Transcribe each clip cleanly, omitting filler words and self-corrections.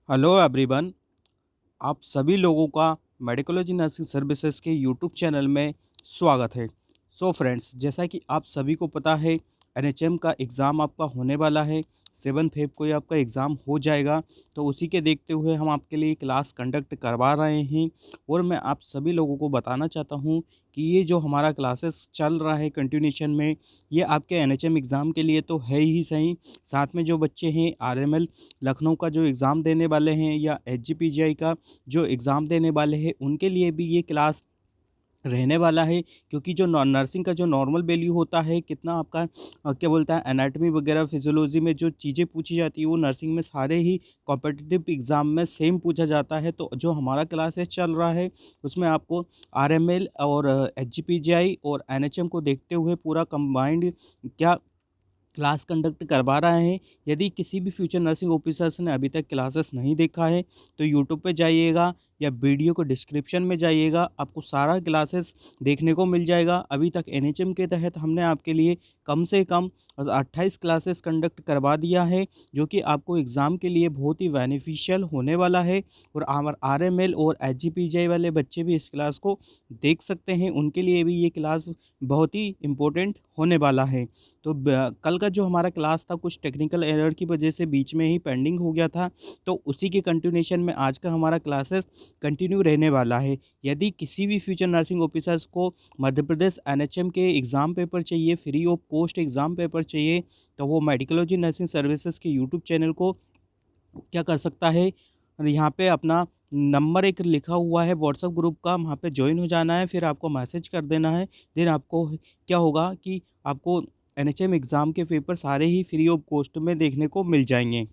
Hello everyone. आप सभी लोगों का मेडिकोलॉजी नर्सिंग सर्विसेज के यूट्यूब चैनल में स्वागत है। सो फ्रेंड्स, जैसा कि आप सभी को पता है, एनएचएम का एग्ज़ाम आपका होने वाला है। 7 फेब को ये आपका एग्ज़ाम हो जाएगा। तो उसी के देखते हुए हम आपके लिए क्लास कंडक्ट करवा रहे हैं। और मैं आप सभी लोगों को बताना चाहता हूँ कि ये जो हमारा क्लासेस चल रहा है कंटिन्यूशन में, ये आपके एनएचएम एग्ज़ाम के लिए तो है ही सही। साथ में जो बच्चे हैं आरएमएल लखनऊ का जो एग्ज़ाम देने वाले हैं या एचजीपीजीआई का जो एग्ज़ाम देने वाले हैं, उनके लिए भी ये क्लास रहने वाला है। क्योंकि जो नर्सिंग का जो नॉर्मल वैल्यू होता है, कितना आपका क्या बोलता है, एनाटॉमी वगैरह फिजियोलॉजी में जो चीज़ें पूछी जाती है वो नर्सिंग में सारे ही कॉम्पिटिटिव एग्ज़ाम में सेम पूछा जाता है। तो जो हमारा क्लासेस चल रहा है उसमें आपको आरएमएल और एचजीपीजीआई और एनएचएम को देखते हुए पूरा कंबाइंड क्या क्लास कंडक्ट करवा रहे हैं। यदि किसी भी फ्यूचर नर्सिंग ऑफिसर्स ने अभी तक क्लासेस नहीं देखा है तो यूट्यूब पे जाइएगा या वीडियो को डिस्क्रिप्शन में जाइएगा, आपको सारा क्लासेस देखने को मिल जाएगा। अभी तक एनएचएम के तहत हमने आपके लिए कम से कम 28 क्लासेस कंडक्ट करवा दिया है, जो कि आपको एग्ज़ाम के लिए बहुत ही बेनिफिशियल होने वाला है। और आरएमएल और एचजीपीजीआई वाले बच्चे भी इस क्लास को देख सकते हैं, उनके लिए भी ये क्लास बहुत ही इम्पोर्टेंट होने वाला है। तो कल का जो हमारा क्लास था कुछ टेक्निकल एरर की वजह से बीच में ही पेंडिंग हो गया था। तो उसी के कंटिन्यूएशन में आज का हमारा क्लासेस कंटिन्यू रहने वाला है। यदि किसी भी फ्यूचर नर्सिंग ऑफिसर्स को मध्य प्रदेश एनएचएम के एग्ज़ाम पेपर चाहिए, free of cost exam paper चाहिए, तो वो मेडिकोलॉजी नर्सिंग सर्विसेज के यूट्यूब चैनल को क्या कर सकता है, यहाँ पे अपना नंबर एक लिखा हुआ है व्हाट्सएप ग्रुप का, वहाँ पे ज्वाइन हो जाना है। फिर आपको मैसेज कर देना है। देन आपको क्या होगा कि आपको एनएचएम एग्ज़ाम के पेपर सारे ही फ्री ऑफ कॉस्ट में देखने को मिल जाएंगे।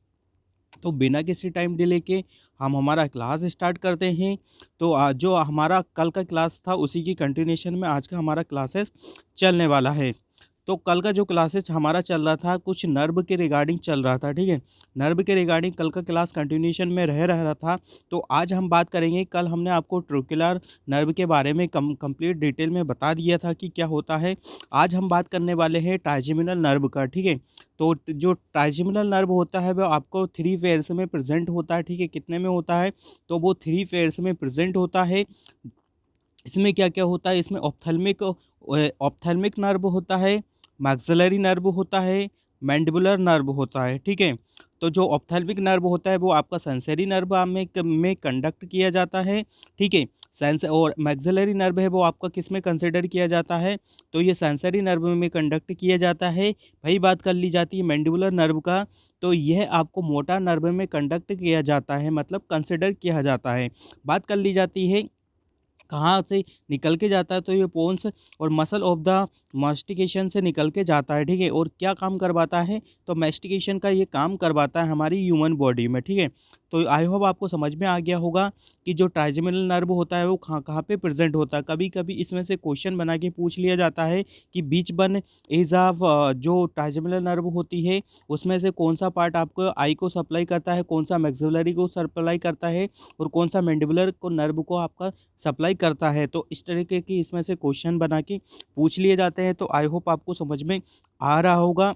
तो बिना किसी टाइम डिले के हम हमारा क्लास स्टार्ट करते हैं। तो जो हमारा कल का क्लास था उसी की कंटिन्यूएशन में आज का हमारा क्लासेस चलने वाला है। तो कल का जो क्लासेस हमारा चल रहा था कुछ नर्व के रिगार्डिंग चल रहा था, ठीक है। नर्व के रिगार्डिंग कल का क्लास कंटिन्यूएशन में रह रहा था। तो आज हम बात करेंगे, कल हमने आपको ट्रोकुलर नर्व के बारे में कंप्लीट डिटेल में बता दिया था कि क्या होता है। आज हम बात करने वाले हैं ट्राइजेमिनल नर्व का, ठीक है। तो जो ट्राइजेमिनल नर्व होता है वो आपको 3 फेयर्स में प्रेजेंट होता है, ठीक है। कितने में होता है, तो वो 3 फेयर्स में प्रेजेंट होता है। इसमें क्या-क्या होता है, इसमें ऑप्थेल्मिक नर्व होता है, मैक्सिलरी नर्व होता है, मैंडिबुलर नर्व होता है, ठीक है। तो जो ऑप्थेल्मिक नर्व होता है वो आपका सेंसरी नर्व में कंडक्ट किया जाता है, ठीक है। सेंस और मैक्सिलरी नर्व है वो आपका किस में कंसिडर किया जाता है, तो ये सेंसरी नर्व में कंडक्ट किया जाता है। वही बात कर ली जाती है मैंडिबुलर नर्व का, तो यह आपको मोटा नर्व में कंडक्ट किया जाता है, मतलब कंसिडर किया जाता है। बात कर ली जाती है कहाँ से निकल के जाता है, तो ये पोन्स और मसल ऑफ द मास्टिकेशन से निकल के जाता है, ठीक है। और क्या काम करवाता है, तो मास्टिकेशन का ये काम करवाता है हमारी ह्यूमन बॉडी में, ठीक है। तो आई होप आपको समझ में आ गया होगा कि जो ट्राइजेमिनल नर्व होता है वो कहाँ कहाँ पे प्रेजेंट होता है। कभी कभी इसमें से क्वेश्चन बना के पूछ लिया जाता है कि बीच वन इज ऑफ जो ट्राइजेमिनल नर्व होती है उसमें से कौन सा पार्ट आपको आई को सप्लाई करता है, कौन सा मैक्सिलरी को सप्लाई करता है और कौन सा मैंडिबुलर को नर्व को आपका सप्लाई करता है। तो इस तरीके की इसमें से क्वेश्चन बना के पूछ लिए जाते हैं। तो आई होप आपको समझ में आ रहा होगा।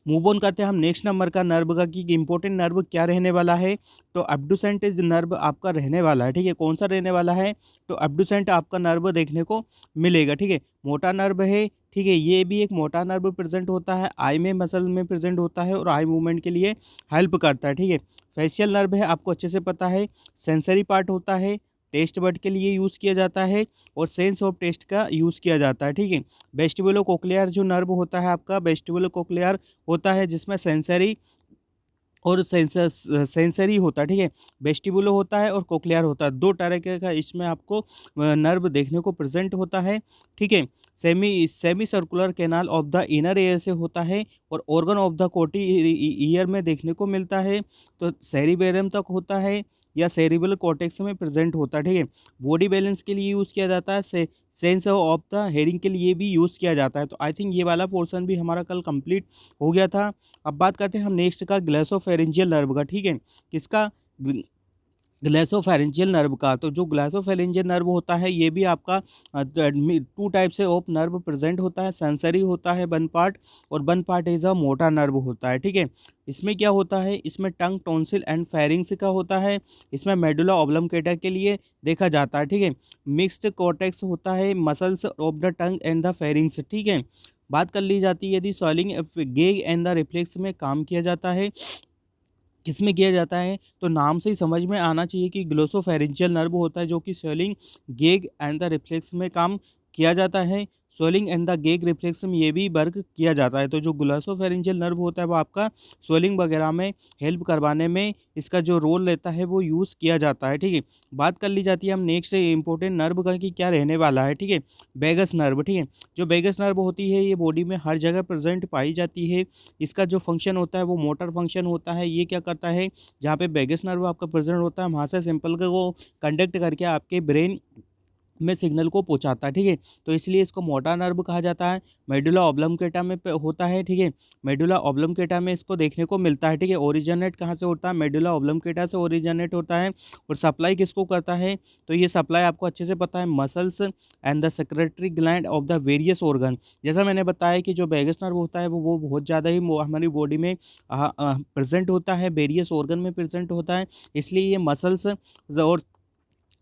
मूव ऑन करते हैं हम नेक्स्ट नंबर का नर्व का कि इंपॉर्टेंट नर्व क्या रहने वाला है। तो एब्डुसेंट नर्व आपका रहने वाला है, ठीक है। कौन सा रहने वाला है, तो एब्डुसेंट आपका नर्व देखने को मिलेगा, ठीक है। मोटा नर्व है, ठीक है। ये भी एक मोटा नर्व प्रेजेंट होता है, आई में मसल में प्रेजेंट होता है और आई मूवमेंट के लिए हेल्प करता है, ठीक है। फेशियल नर्व है, आपको अच्छे से पता है, सेंसरी पार्ट होता है, टेस्ट बड के लिए यूज़ किया जाता है और सेंस ऑफ टेस्ट का यूज़ किया जाता है, ठीक है। वेस्टिबुलो कोक्लियर जो नर्व होता है आपका, वेस्टिबुलो कोक्लियर होता है जिसमें सेंसरी और सेंसरी होता है, ठीक है। वेस्टिबुलो होता है और कोक्लियर होता है, दो तरह का इसमें आपको नर्व देखने को प्रेजेंट होता है, ठीक है। Semi semi circular canal of the inner ear से होता है और ऑर्गन ऑफ द कोटी ईयर में देखने को मिलता है। तो सेरिबेरम तक होता है या सेरिबल कॉर्टेक्स में प्रेजेंट होता है, ठीक है। बॉडी बैलेंस के लिए यूज़ किया जाता है, सेंस ऑफ द हेयरिंग के लिए भी यूज़ किया जाता है। तो आई थिंक ये वाला पोर्शन भी हमारा कल कंप्लीट हो गया था। अब बात करते हैं हम नेक्स्ट का ग्लैसोफेरेंजियल नर्व का, ठीक है। किसका, ग्लैसोफेरेंजियल नर्व का। तो जो ग्लैसोफेरेंजियल नर्व होता है ये भी आपका 2 टाइप से ऑफ नर्व प्रेजेंट होता है। सेंसरी होता है वन पार्ट, और one part is a motor nerve होता है, ठीक है। इसमें क्या होता है, इसमें टंग, टॉन्सिल एंड फेरिंग्स का होता है। इसमें मेडुला ऑब्लंगेटा के लिए देखा जाता है, ठीक है। मिक्स्ड कॉर्टेक्स होता है, muscles of the tongue and the pharynx, ठीक है। बात कर ली जाती है यदि स्वेलिंग गेग एंड द रिफ्लेक्स में काम किया जाता है, किसमें किया जाता है, तो नाम से ही समझ में आना चाहिए कि ग्लोसोफेरेंजियल नर्व होता है जो कि स्वेलिंग, गेग एंड द रिफ्लेक्स में काम किया जाता है। स्वेलिंग एंड द गेग रिफ्लेक्स में ये भी वर्क किया जाता है। तो जो ग्लोसोफेरेंजियल नर्व होता है वो आपका स्वेलिंग वगैरह में हेल्प करवाने में इसका जो रोल रहता है वो यूज़ किया जाता है, ठीक है। बात कर ली जाती है हम नेक्स्ट इंपॉर्टेंट नर्व का कि क्या रहने वाला है, ठीक है। वेगस नर्व, ठीक है। जो वेगस नर्व होती है ये बॉडी में हर जगह प्रेजेंट पाई जाती है। इसका जो फंक्शन होता है वो मोटर फंक्शन होता है। ये क्या करता है, जहाँ पे वेगस नर्व आपका प्रेजेंट होता है वहाँ से सिंपल को कंडक्ट करके आपके ब्रेन में सिग्नल को पहुंचाता है, ठीक है। तो इसलिए इसको मोटा नर्व कहा जाता है। मेडुला ऑब्लंगेटा में होता है, ठीक है। मेडुला ऑब्लंगेटा में इसको देखने को मिलता है, ठीक है। ओरिजिनेट कहाँ से होता है, मेडुला ऑब्लंगेटा से ओरिजिनेट होता है। और सप्लाई किसको करता है, तो ये सप्लाई आपको अच्छे से पता है, muscles and the secretary gland of the various organ. जैसा मैंने बताया कि जो वेगस नर्व होता है वो बहुत ज़्यादा ही हमारी बॉडी में प्रेजेंट होता है, वेरियस ऑर्गन में प्रेजेंट होता है। इसलिए ये मसल्स और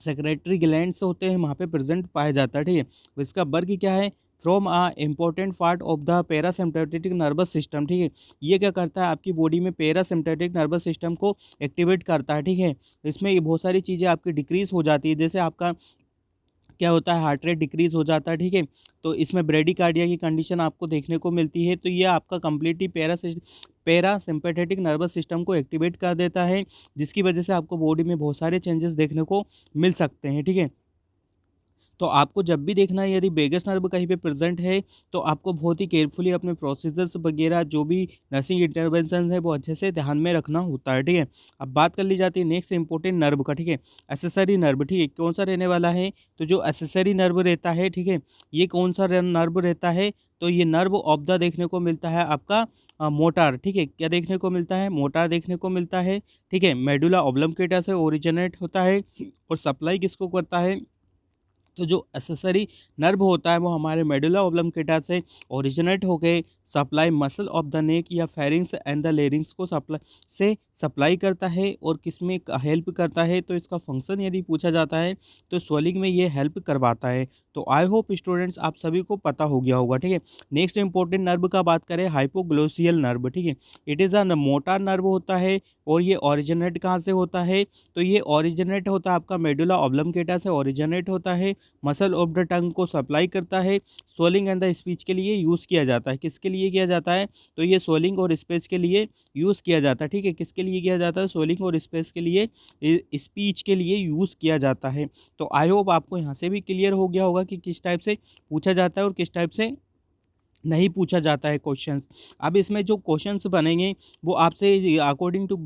सेक्रेटरी ग्लैंड्स होते हैं वहाँ पे प्रेजेंट पाया जाता है, ठीक है। तो इसका वर्ग क्या है, from a important part of the parasympathetic nervous system, ठीक है। ये क्या करता है, आपकी बॉडी में पैरासिम्पैथेटिक नर्वस सिस्टम को एक्टिवेट करता है, ठीक है। इसमें ये बहुत सारी चीज़ें आपकी डिक्रीज हो जाती है, जैसे आपका क्या होता है, हार्ट रेट डिक्रीज हो जाता है, ठीक है। तो इसमें ब्रेडिकार्डिया की कंडीशन आपको देखने को मिलती है। तो ये आपका कम्प्लीटली पैरासिम्पैथेटिक नर्वस सिस्टम को एक्टिवेट कर देता है, जिसकी वजह से आपको बॉडी में बहुत सारे चेंजेस देखने को मिल सकते हैं, ठीक है। तो आपको जब भी देखना है यदि वेगस नर्व कहीं पे प्रेजेंट है तो आपको बहुत ही केयरफुली अपने प्रोसीजर्स वगैरह जो भी नर्सिंग इंटरवेंशन है वो अच्छे से ध्यान में रखना होता है, ठीक है। अब बात कर ली जाती है नेक्स्ट इंपॉर्टेंट नर्व का, ठीक है। एसेसरी नर्व, ठीक है। कौन सा रहने वाला है, तो जो एसेसरी नर्व रहता है, ठीक है, ये कौन सा नर्व रहता है, तो ये नर्व ऑफ द देखने को मिलता है आपका मोटार, ठीक है। क्या देखने को मिलता है, मोटार देखने को मिलता है, ठीक है। मेडुला ऑब्लंगेटा से ओरिजिनेट होता है और सप्लाई किसको करता है, तो जो एसेसरी नर्व होता है वो हमारे मेडुला ऑब्लंगेटा से ओरिजिनेट होके supply muscle of the neck या फेरिंग्स एंड द लेरिंग्स को सप्लाई करता है। और किस में हेल्प करता है, तो इसका फंक्शन यदि पूछा जाता है तो स्वेलिंग में ये हेल्प करवाता है। तो आई होप स्टूडेंट्स आप सभी को पता हो गया होगा, ठीक है। नेक्स्ट इंपॉर्टेंट नर्व का बात करें, हाइपोग्लोसियल नर्व, ठीक है। It is a motor nerve होता है और ये ओरिजिनेट कहाँ से होता है, तो ये ओरिजिनेट होता है आपका मेडुला ऑब्लंगेटा से ओरिजिनेट होता है। मसल ऑफ द टंग को सप्लाई करता है। स्वेलिंग एंड द स्पीच के लिए यूज़ किया जाता है। किसके लिए किया जाता है, तो ये स्वेलिंग और स्पीच के लिए यूज़ किया जाता है, ठीक है। किसके लिए किया जाता है, स्वेलिंग और स्पीच के लिए, स्पीच के लिए यूज़ किया जाता है। तो आई होप आपको यहाँ से भी क्लियर हो गया होगा कि किस टाइप से पूछा जाता है और किस टाइप से नहीं पूछा जाता है क्वेश्चंस। अब इसमें जो क्वेश्चंस बनेंगे वो आपसे अकॉर्डिंग टू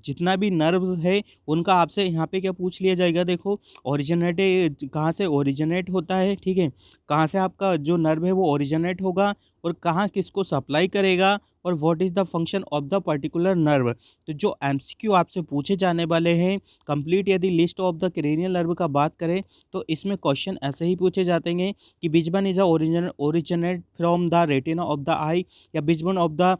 जितना भी नर्व्स है उनका आपसे यहाँ पे क्या पूछ लिया जाएगा, देखो ओरिजिनेट कहाँ से ओरिजिनेट होता है, ठीक है। कहाँ से आपका जो नर्व है वो ओरिजिनेट होगा और कहाँ किसको सप्लाई करेगा, और what is the function of the particular nerve. तो जो एमसीक्यू आपसे पूछे जाने वाले हैं कंप्लीट, यदि list of the cranial nerve का बात करें तो इसमें क्वेश्चन ऐसे ही पूछे जाते हैं कि which one is originate from the retina of the eye, या which one of the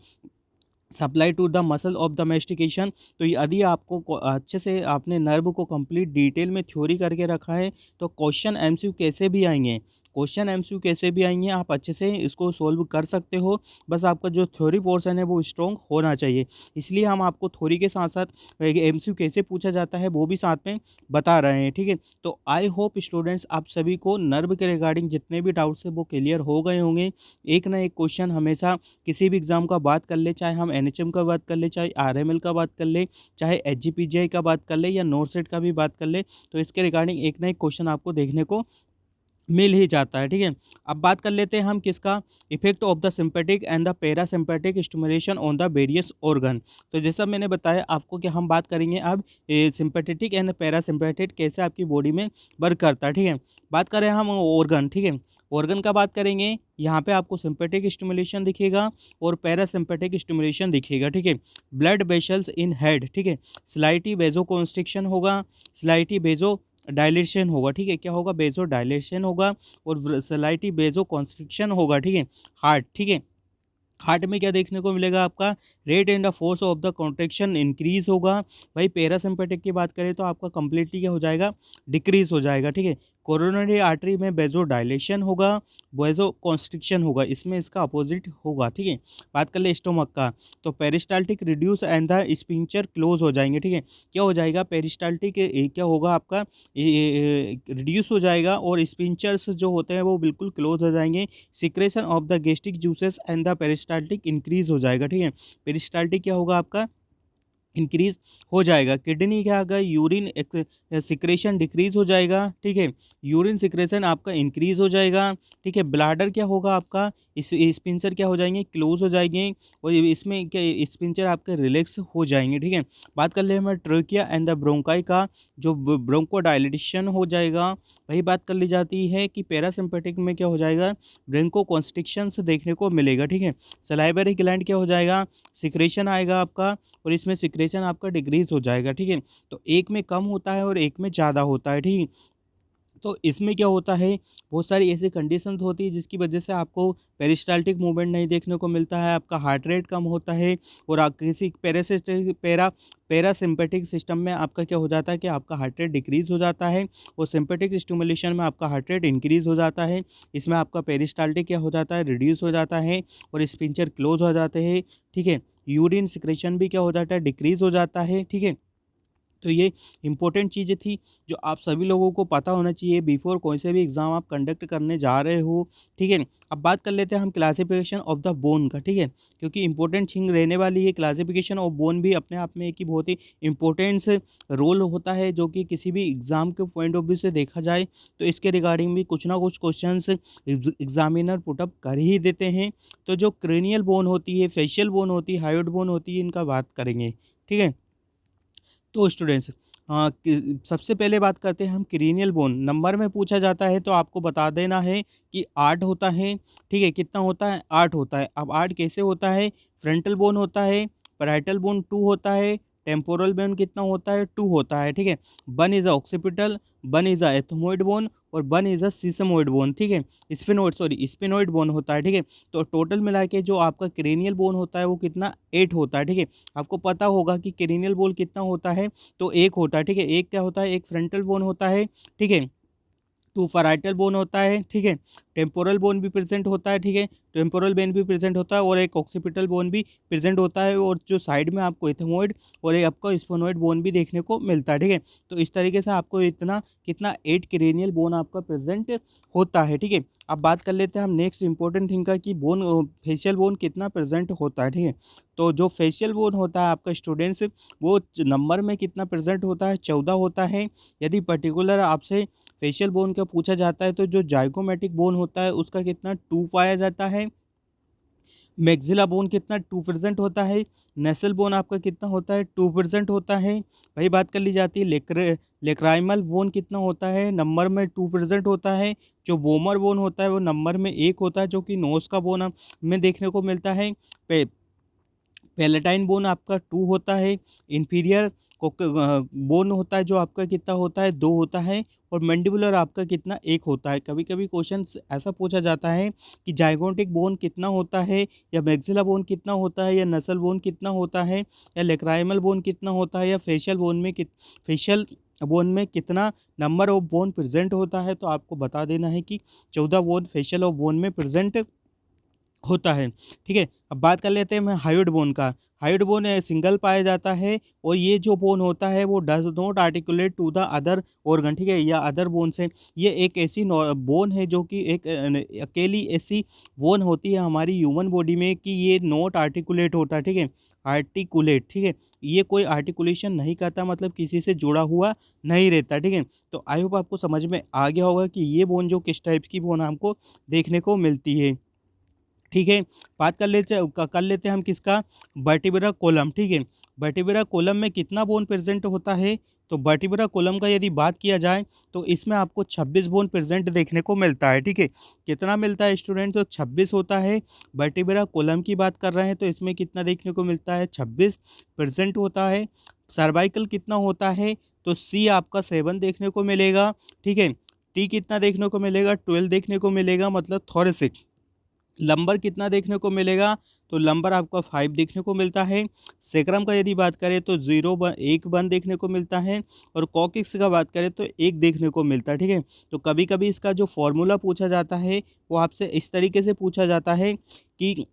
supply to the muscle of the mastication. तो यदि आपको अच्छे से आपने नर्व को कंप्लीट डिटेल में थ्योरी करके रखा है तो क्वेश्चन एमसीक्यू कैसे भी आएंगे, क्वेश्चन एमसीक्यू कैसे भी आएंगे आप अच्छे से इसको सोल्व कर सकते हो। बस आपका जो थ्योरी पोर्शन है वो स्ट्रॉन्ग होना चाहिए। इसलिए हम आपको थ्योरी के साथ साथ एमसीक्यू कैसे पूछा जाता है वो भी साथ में बता रहे हैं, ठीक है। तो आई होप स्टूडेंट्स आप सभी को नर्व के रिगार्डिंग जितने भी डाउट्स है वो क्लियर हो गए होंगे। एक ना एक क्वेश्चन हमेशा किसी भी एग्ज़ाम का बात कर ले, चाहे हम एनएचएम का बात कर ले, चाहे आरएमएल का बात कर ले, चाहे एचजीपीजीआई का बात कर ले, या नोरसेट का भी बात कर ले, तो इसके रिगार्डिंग एक ना एक क्वेश्चन आपको देखने को मिल ही जाता है, ठीक है। अब बात कर लेते हैं हम किसका, effect of the sympathetic and the parasympathetic stimulation on the various organ. तो जैसा मैंने बताया आपको कि हम बात करेंगे अब सिंपैथेटिक एंड पैरासिम्पैथिक कैसे आपकी बॉडी में वर्क करता है, ठीक है। बात करें हम ऑर्गन, ठीक है। ऑर्गन का बात करेंगे, यहाँ पे आपको सिंपैथिक स्टिमुलेशन दिखेगा और पैरासिम्पैथिक स्टिमुलेशन दिखेगा, ठीक है। ब्लड वेसल्स इन हेड, ठीक है। स्लाइटी वेजो कॉन्स्ट्रिक्शन होगा, स्लाइटी वेजो डायलेशन होगा, ठीक है। क्या होगा, बेजो डायलेशन होगा और स्लाइटी बेजो कॉन्स्ट्रिक्शन होगा, ठीक है। हार्ट, ठीक है। हार्ट में क्या देखने को मिलेगा आपका, rate and the force of the contraction increase होगा। भाई पैरासिम्पेटिक की बात करें तो आपका कंप्लीटली क्या हो जाएगा, डिक्रीज हो जाएगा, ठीक है। कोरोनरी आर्टरी में बेजो डायलेशन होगा, बेजो कॉन्स्ट्रिक्शन होगा, इसमें इसका अपोजिट होगा, ठीक है। बात कर ले स्टोमक का, तो peristaltic reduce and the sphincter close हो जाएंगे, ठीक है। क्या हो जाएगा, पेरिस्टाल्टिक क्या होगा आपका, रिड्यूस हो जाएगा और स्पिंचर्स जो होते हैं वो बिल्कुल क्लोज हो जाएंगे। Secretion of the gastric juices and the peristaltic increase हो जाएगा, ठीक है। पेरिस्टाल्टिक क्या होगा आपका, इंक्रीज हो जाएगा। किडनी क्या होगा, यूरिन सिक्रेशन डिक्रीज हो जाएगा, ठीक है। यूरिन सिक्रेशन आपका इंक्रीज हो जाएगा, ठीक है। ब्लाडर क्या होगा आपका, इस स्पिंचर क्या हो जाएंगे, क्लोज हो जाएंगे और इसमें क्या स्पिंचर आपके रिलैक्स हो जाएंगे, ठीक है। बात कर ले हमें ट्रोकिया एंड द ब्रोंकाई का, जो ब्रोंको डायलिटेशन हो जाएगा। वही बात कर ली जाती है कि पैरासिम्पेटिक में क्या हो जाएगा, ब्रोंको कॉन्स्ट्रिक्शन देखने को मिलेगा, ठीक है। सलाइवरी ग्लैंड क्या हो जाएगा, सिक्रेशन आएगा आपका और इसमें सिक्रेशन आपका डिक्रीज हो जाएगा, ठीक है। तो एक में कम होता है और एक में ज़्यादा होता है, ठीक है। तो इसमें क्या होता है, बहुत सारी ऐसी कंडीशंस होती है जिसकी वजह से आपको पेरिस्टाल्टिक मूवमेंट नहीं देखने को मिलता है, आपका हार्ट रेट कम होता है और आप किसी पैरासिम्पेटिक सिस्टम में आपका क्या हो जाता है कि आपका हार्ट रेट डिक्रीज हो जाता है और सिम्पेटिक स्टिमुलेशन में आपका हार्ट रेट इंक्रीज हो जाता है। इसमें आपका पेरिस्टाल्टिक क्या हो जाता है, रिड्यूस हो जाता है और स्पिंचर क्लोज हो जाते हैं, ठीक है। यूरिन सिक्रेशन भी क्या हो जाता है, डिक्रीज हो जाता है, ठीक है। तो ये इंपॉर्टेंट चीज़ें थी जो आप सभी लोगों को पता होना चाहिए बिफोर कोई से भी एग्ज़ाम आप कंडक्ट करने जा रहे हो, ठीक है। अब बात कर लेते हैं हम क्लासिफिकेशन ऑफ द बोन का, ठीक है। क्योंकि इंपॉर्टेंट थिंग रहने वाली है, क्लासिफिकेशन ऑफ बोन भी अपने आप में एक ही बहुत ही इंपॉर्टेंस रोल होता है जो कि किसी भी एग्ज़ाम के पॉइंट ऑफ व्यू से देखा जाए तो इसके रिगार्डिंग भी कुछ ना कुछ क्वेश्चंस एग्जामिनर पुटअप कर ही देते हैं। तो जो क्रेनियल बोन होती है, फेशियल बोन होती है, हायोइड बोन होती है, इनका बात करेंगे, ठीक है। तो स्टूडेंट्स, सबसे पहले बात करते हैं हम क्रीनियल बोन। नंबर में पूछा जाता है तो आपको बता देना है कि 8 होता है, ठीक है। कितना होता है, 8 होता है। अब 8 कैसे होता है, फ्रंटल बोन होता है, पैराइटल बोन 2 होता है, टेम्पोरल बोन कितना होता है, 2 होता है, ठीक है। 1 is a occipital, 1 is a ethmoid bone और 1 इज़ अ सीसमोइड बोन, ठीक है। स्पिनोइड बोन होता है, ठीक है। तो टोटल मिला के जो आपका क्रेनियल बोन होता है वो कितना, 8 होता है, ठीक है। आपको पता होगा कि क्रेनियल बोन कितना होता है, तो एक होता है, ठीक है। एक क्या होता है, एक फ्रंटल बोन होता है, ठीक है। 2 पैराइटल बोन होता है, ठीक है। टेम्पोरल बोन भी प्रेजेंट होता है, ठीक है। टेम्पोरल बोन भी प्रेजेंट होता है और एक ऑक्सीपिटल बोन भी प्रेजेंट होता है और जो साइड में आपको एथमोइड और एक आपका स्पोनोइड बोन भी देखने को मिलता है, ठीक है। तो इस तरीके से आपको इतना कितना 8 क्रेनियल बोन आपका प्रेजेंट होता है, ठीक है। अब बात कर लेते हैं हम नेक्स्ट इंपॉर्टेंट थिंग का कि बोन, फेशियल बोन कितना प्रेजेंट होता है, ठीक है। तो जो फेशियल बोन होता है आपका स्टूडेंट्स, वो नंबर में कितना प्रेजेंट होता है, 14 होता है। यदि पर्टिकुलर आपसे फेशियल बोन का पूछा जाता है तो जो जाइगोमेटिक बोन होता है उसका कितना, 2 पाया जाता है। मैक्सिला बोन कितना, 2% होता है। नेसल बोन आपका कितना होता है, 2% होता है। वही बात कर ली जाती है लेक्राइमल बोन कितना होता है, नंबर में 2% होता है। जो बोमर बोन होता है वो नंबर में 1 होता है, जो कि नोज का बोन में देखने को मिलता है। पे पैलेटाइन बोन आपका 2 होता है। इन्फीरियर बोन होता है जो आपका कितना होता है, 2 होता है। और मैंडिबुलर आपका कितना, 1 होता है। कभी कभी क्वेश्चन ऐसा पूछा जाता है कि जाइगोटिक बोन कितना होता है, या मैक्सिला बोन कितना होता है, या नसल बोन कितना होता है, या लेक्राइमल बोन कितना होता है, या फेशियल बोन में कितना नंबर ऑफ बोन प्रेजेंट होता है। तो आपको बता देना है कि 14 बोन फेशियल ऑफ बोन में प्रेजेंट होता है, ठीक है। अब बात कर लेते हैं मैं हायोइड बोन का। हायोइड बोन सिंगल पाया जाता है और ये जो बोन होता है वो does not articulate to the other organ, ठीक है, या अदर बोन से। ये एक ऐसी बोन है जो कि एक अकेली ऐसी बोन होती है हमारी ह्यूमन बॉडी में कि ये नॉट आर्टिकुलेट होता है, ठीक है। आर्टिकुलेट, ठीक है। ये कोई आर्टिकुलेशन नहीं करता, मतलब किसी से जुड़ा हुआ नहीं रहता, ठीक है। तो आई होप आपको समझ में आ गया होगा कि ये बोन जो किस टाइप की बोन हमको देखने को मिलती है। ठीक है, बात कर लेते हैं हम किसका, वर्टिब्रा कोलम, ठीक है। वर्टिब्रा कोलम में कितना बोन प्रेजेंट होता है, तो वर्टिब्रा कोलम का यदि बात किया जाए तो इसमें आपको 26 बोन प्रेजेंट देखने को मिलता है, ठीक है। कितना मिलता है स्टूडेंट, तो 26 होता है। वर्टिब्रा कोलम की बात कर रहे हैं तो इसमें कितना देखने को मिलता है, 26 प्रेजेंट होता है। सर्वाइकल कितना होता है, तो सी आपका 7 देखने को मिलेगा, ठीक है। टी कितना देखने को मिलेगा, 12 देखने को मिलेगा, मतलब थोरेसिक। लंबर कितना देखने को मिलेगा, तो लंबर आपका 5 देखने को मिलता है। सेक्रम का यदि बात करें तो 1 देखने को मिलता है। और कॉकिक्स का बात करें तो 1 देखने को मिलता है, ठीक है। तो कभी कभी इसका जो फॉर्मूला पूछा जाता है वो आपसे इस तरीके से पूछा जाता है कि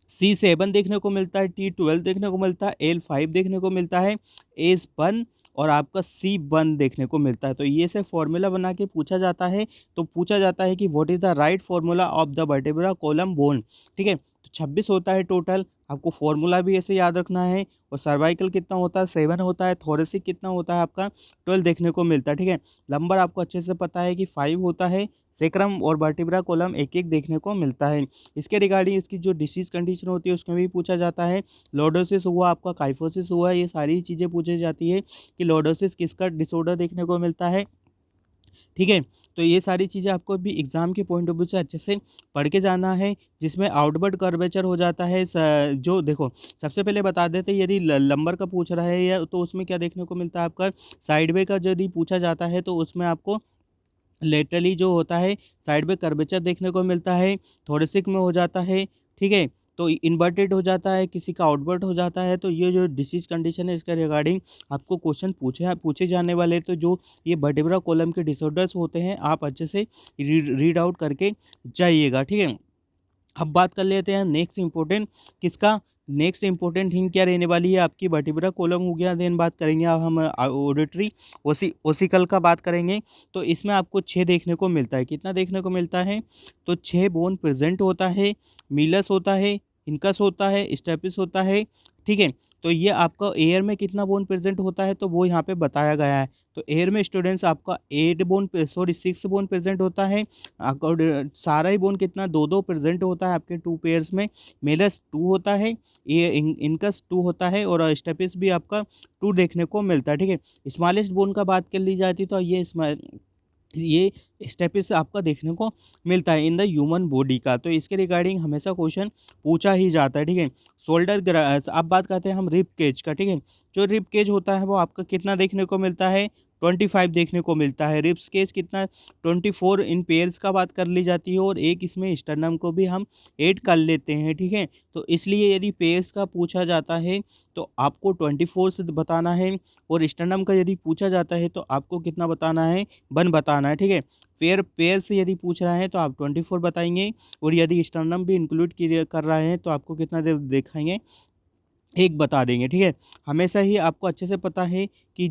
C7 देखने को मिलता है, T12 देखने को मिलता है, L5 देखने को मिलता है, S1 और आपका C1 देखने को मिलता है। तो ये से फॉर्मूला बना के पूछा जाता है। तो पूछा जाता है कि what is the right formula of the vertebra column bone, ठीक है। तो 26 होता है टोटल, आपको फॉर्मूला भी ऐसे याद रखना है। और सर्वाइकल कितना होता है, 7 होता है। थोरेसिक कितना होता है आपका, 12 देखने को मिलता है, ठीक है। लंबर आपको अच्छे से पता है कि 5 होता है। सेक्रम और वर्टिब्रा कॉलम एक एक देखने को मिलता है। इसके रिगार्डिंग इसकी जो डिसीज़ कंडीशन होती है उसमें भी पूछा जाता है। लॉर्डोसिस हुआ, आपका काइफोसिस हुआ, ये सारी चीज़ें पूछी जाती है कि लॉर्डोसिस किसका डिसऑर्डर देखने को मिलता है, ठीक है। तो ये सारी चीज़ें आपको भी एग्जाम के पॉइंट ऑफ व्यू से अच्छे से पढ़ के जाना है। जिसमें आउटवर्ड कर्वेचर हो जाता है, जो देखो सबसे पहले बता देते हैं, यदि लंबर का पूछ रहा है या तो उसमें क्या देखने को मिलता है आपका, साइडवे का यदि पूछा जाता है तो उसमें आपको लेटरली जो होता है साइड में कर्वेचर देखने को मिलता है। थोरेसिक में हो जाता है, ठीक है। तो इन्वर्टेड हो जाता है, किसी का आउटवर्ट हो जाता है। तो ये जो डिसीज कंडीशन है इसके रिगार्डिंग आपको क्वेश्चन पूछे जाने वाले। तो जो ये वर्टेब्रा कॉलम के डिसऑर्डर्स होते हैं आप अच्छे से रीड आउट करके जाइएगा, ठीक है। अब बात कर लेते हैं नेक्स्ट इंपॉर्टेंट किसका, नेक्स्ट इंपॉर्टेंट हिंट क्या रहने वाली है आपकी, वर्टिब्रा कॉलम हो गया। देन बात करेंगे अब हम ऑडिटरी ओसिकल का बात करेंगे। तो इसमें आपको 6 देखने को मिलता है, कितना देखने को मिलता है, तो 6 बोन प्रेजेंट होता है। मीलस होता है, इनकस होता है, स्टेपिस होता है, ठीक है। तो ये आपका एयर में कितना बोन प्रेजेंट होता है तो वो यहाँ पे बताया गया है। तो एयर में स्टूडेंट्स आपका 6 बोन प्रेजेंट होता है। सारा ही बोन कितना, 2 प्रेजेंट होता है आपके 2 पेयर्स में। मेलस 2 होता है, ये इनकस 2 होता है और स्टेपिस भी आपका 2 देखने को मिलता है, ठीक है। स्मॉलेस्ट बोन का बात कर ली जाती तो ये स्टेपिस आपका देखने को मिलता है इन द ह्यूमन बॉडी का। तो इसके रिगार्डिंग हमेशा क्वेश्चन पूछा ही जाता है, ठीक है। अब बात करते हैं हम रिब केज का, ठीक है। जो रिब केज होता है वो आपका कितना देखने को मिलता है, 25 देखने को मिलता है। रिब्स केज कितना, 24 इन पेयर्स का बात कर ली जाती है और एक इसमें स्टर्नम को भी हम ऐड कर लेते हैं, ठीक है। तो इसलिए यदि पेयर्स का पूछा जाता है तो आपको 24 से बताना है। और स्टर्नम का यदि पूछा जाता है तो आपको कितना बताना है, 1 बताना है, ठीक है। पेयर से यदि पूछ रहा है तो आप 24 बताएंगे। और यदि स्टर्नम भी इंक्लूड कर रहा है तो आपको कितना दिखाएंगे, 1 बता देंगे, ठीक है। हमेशा ही आपको अच्छे से पता है कि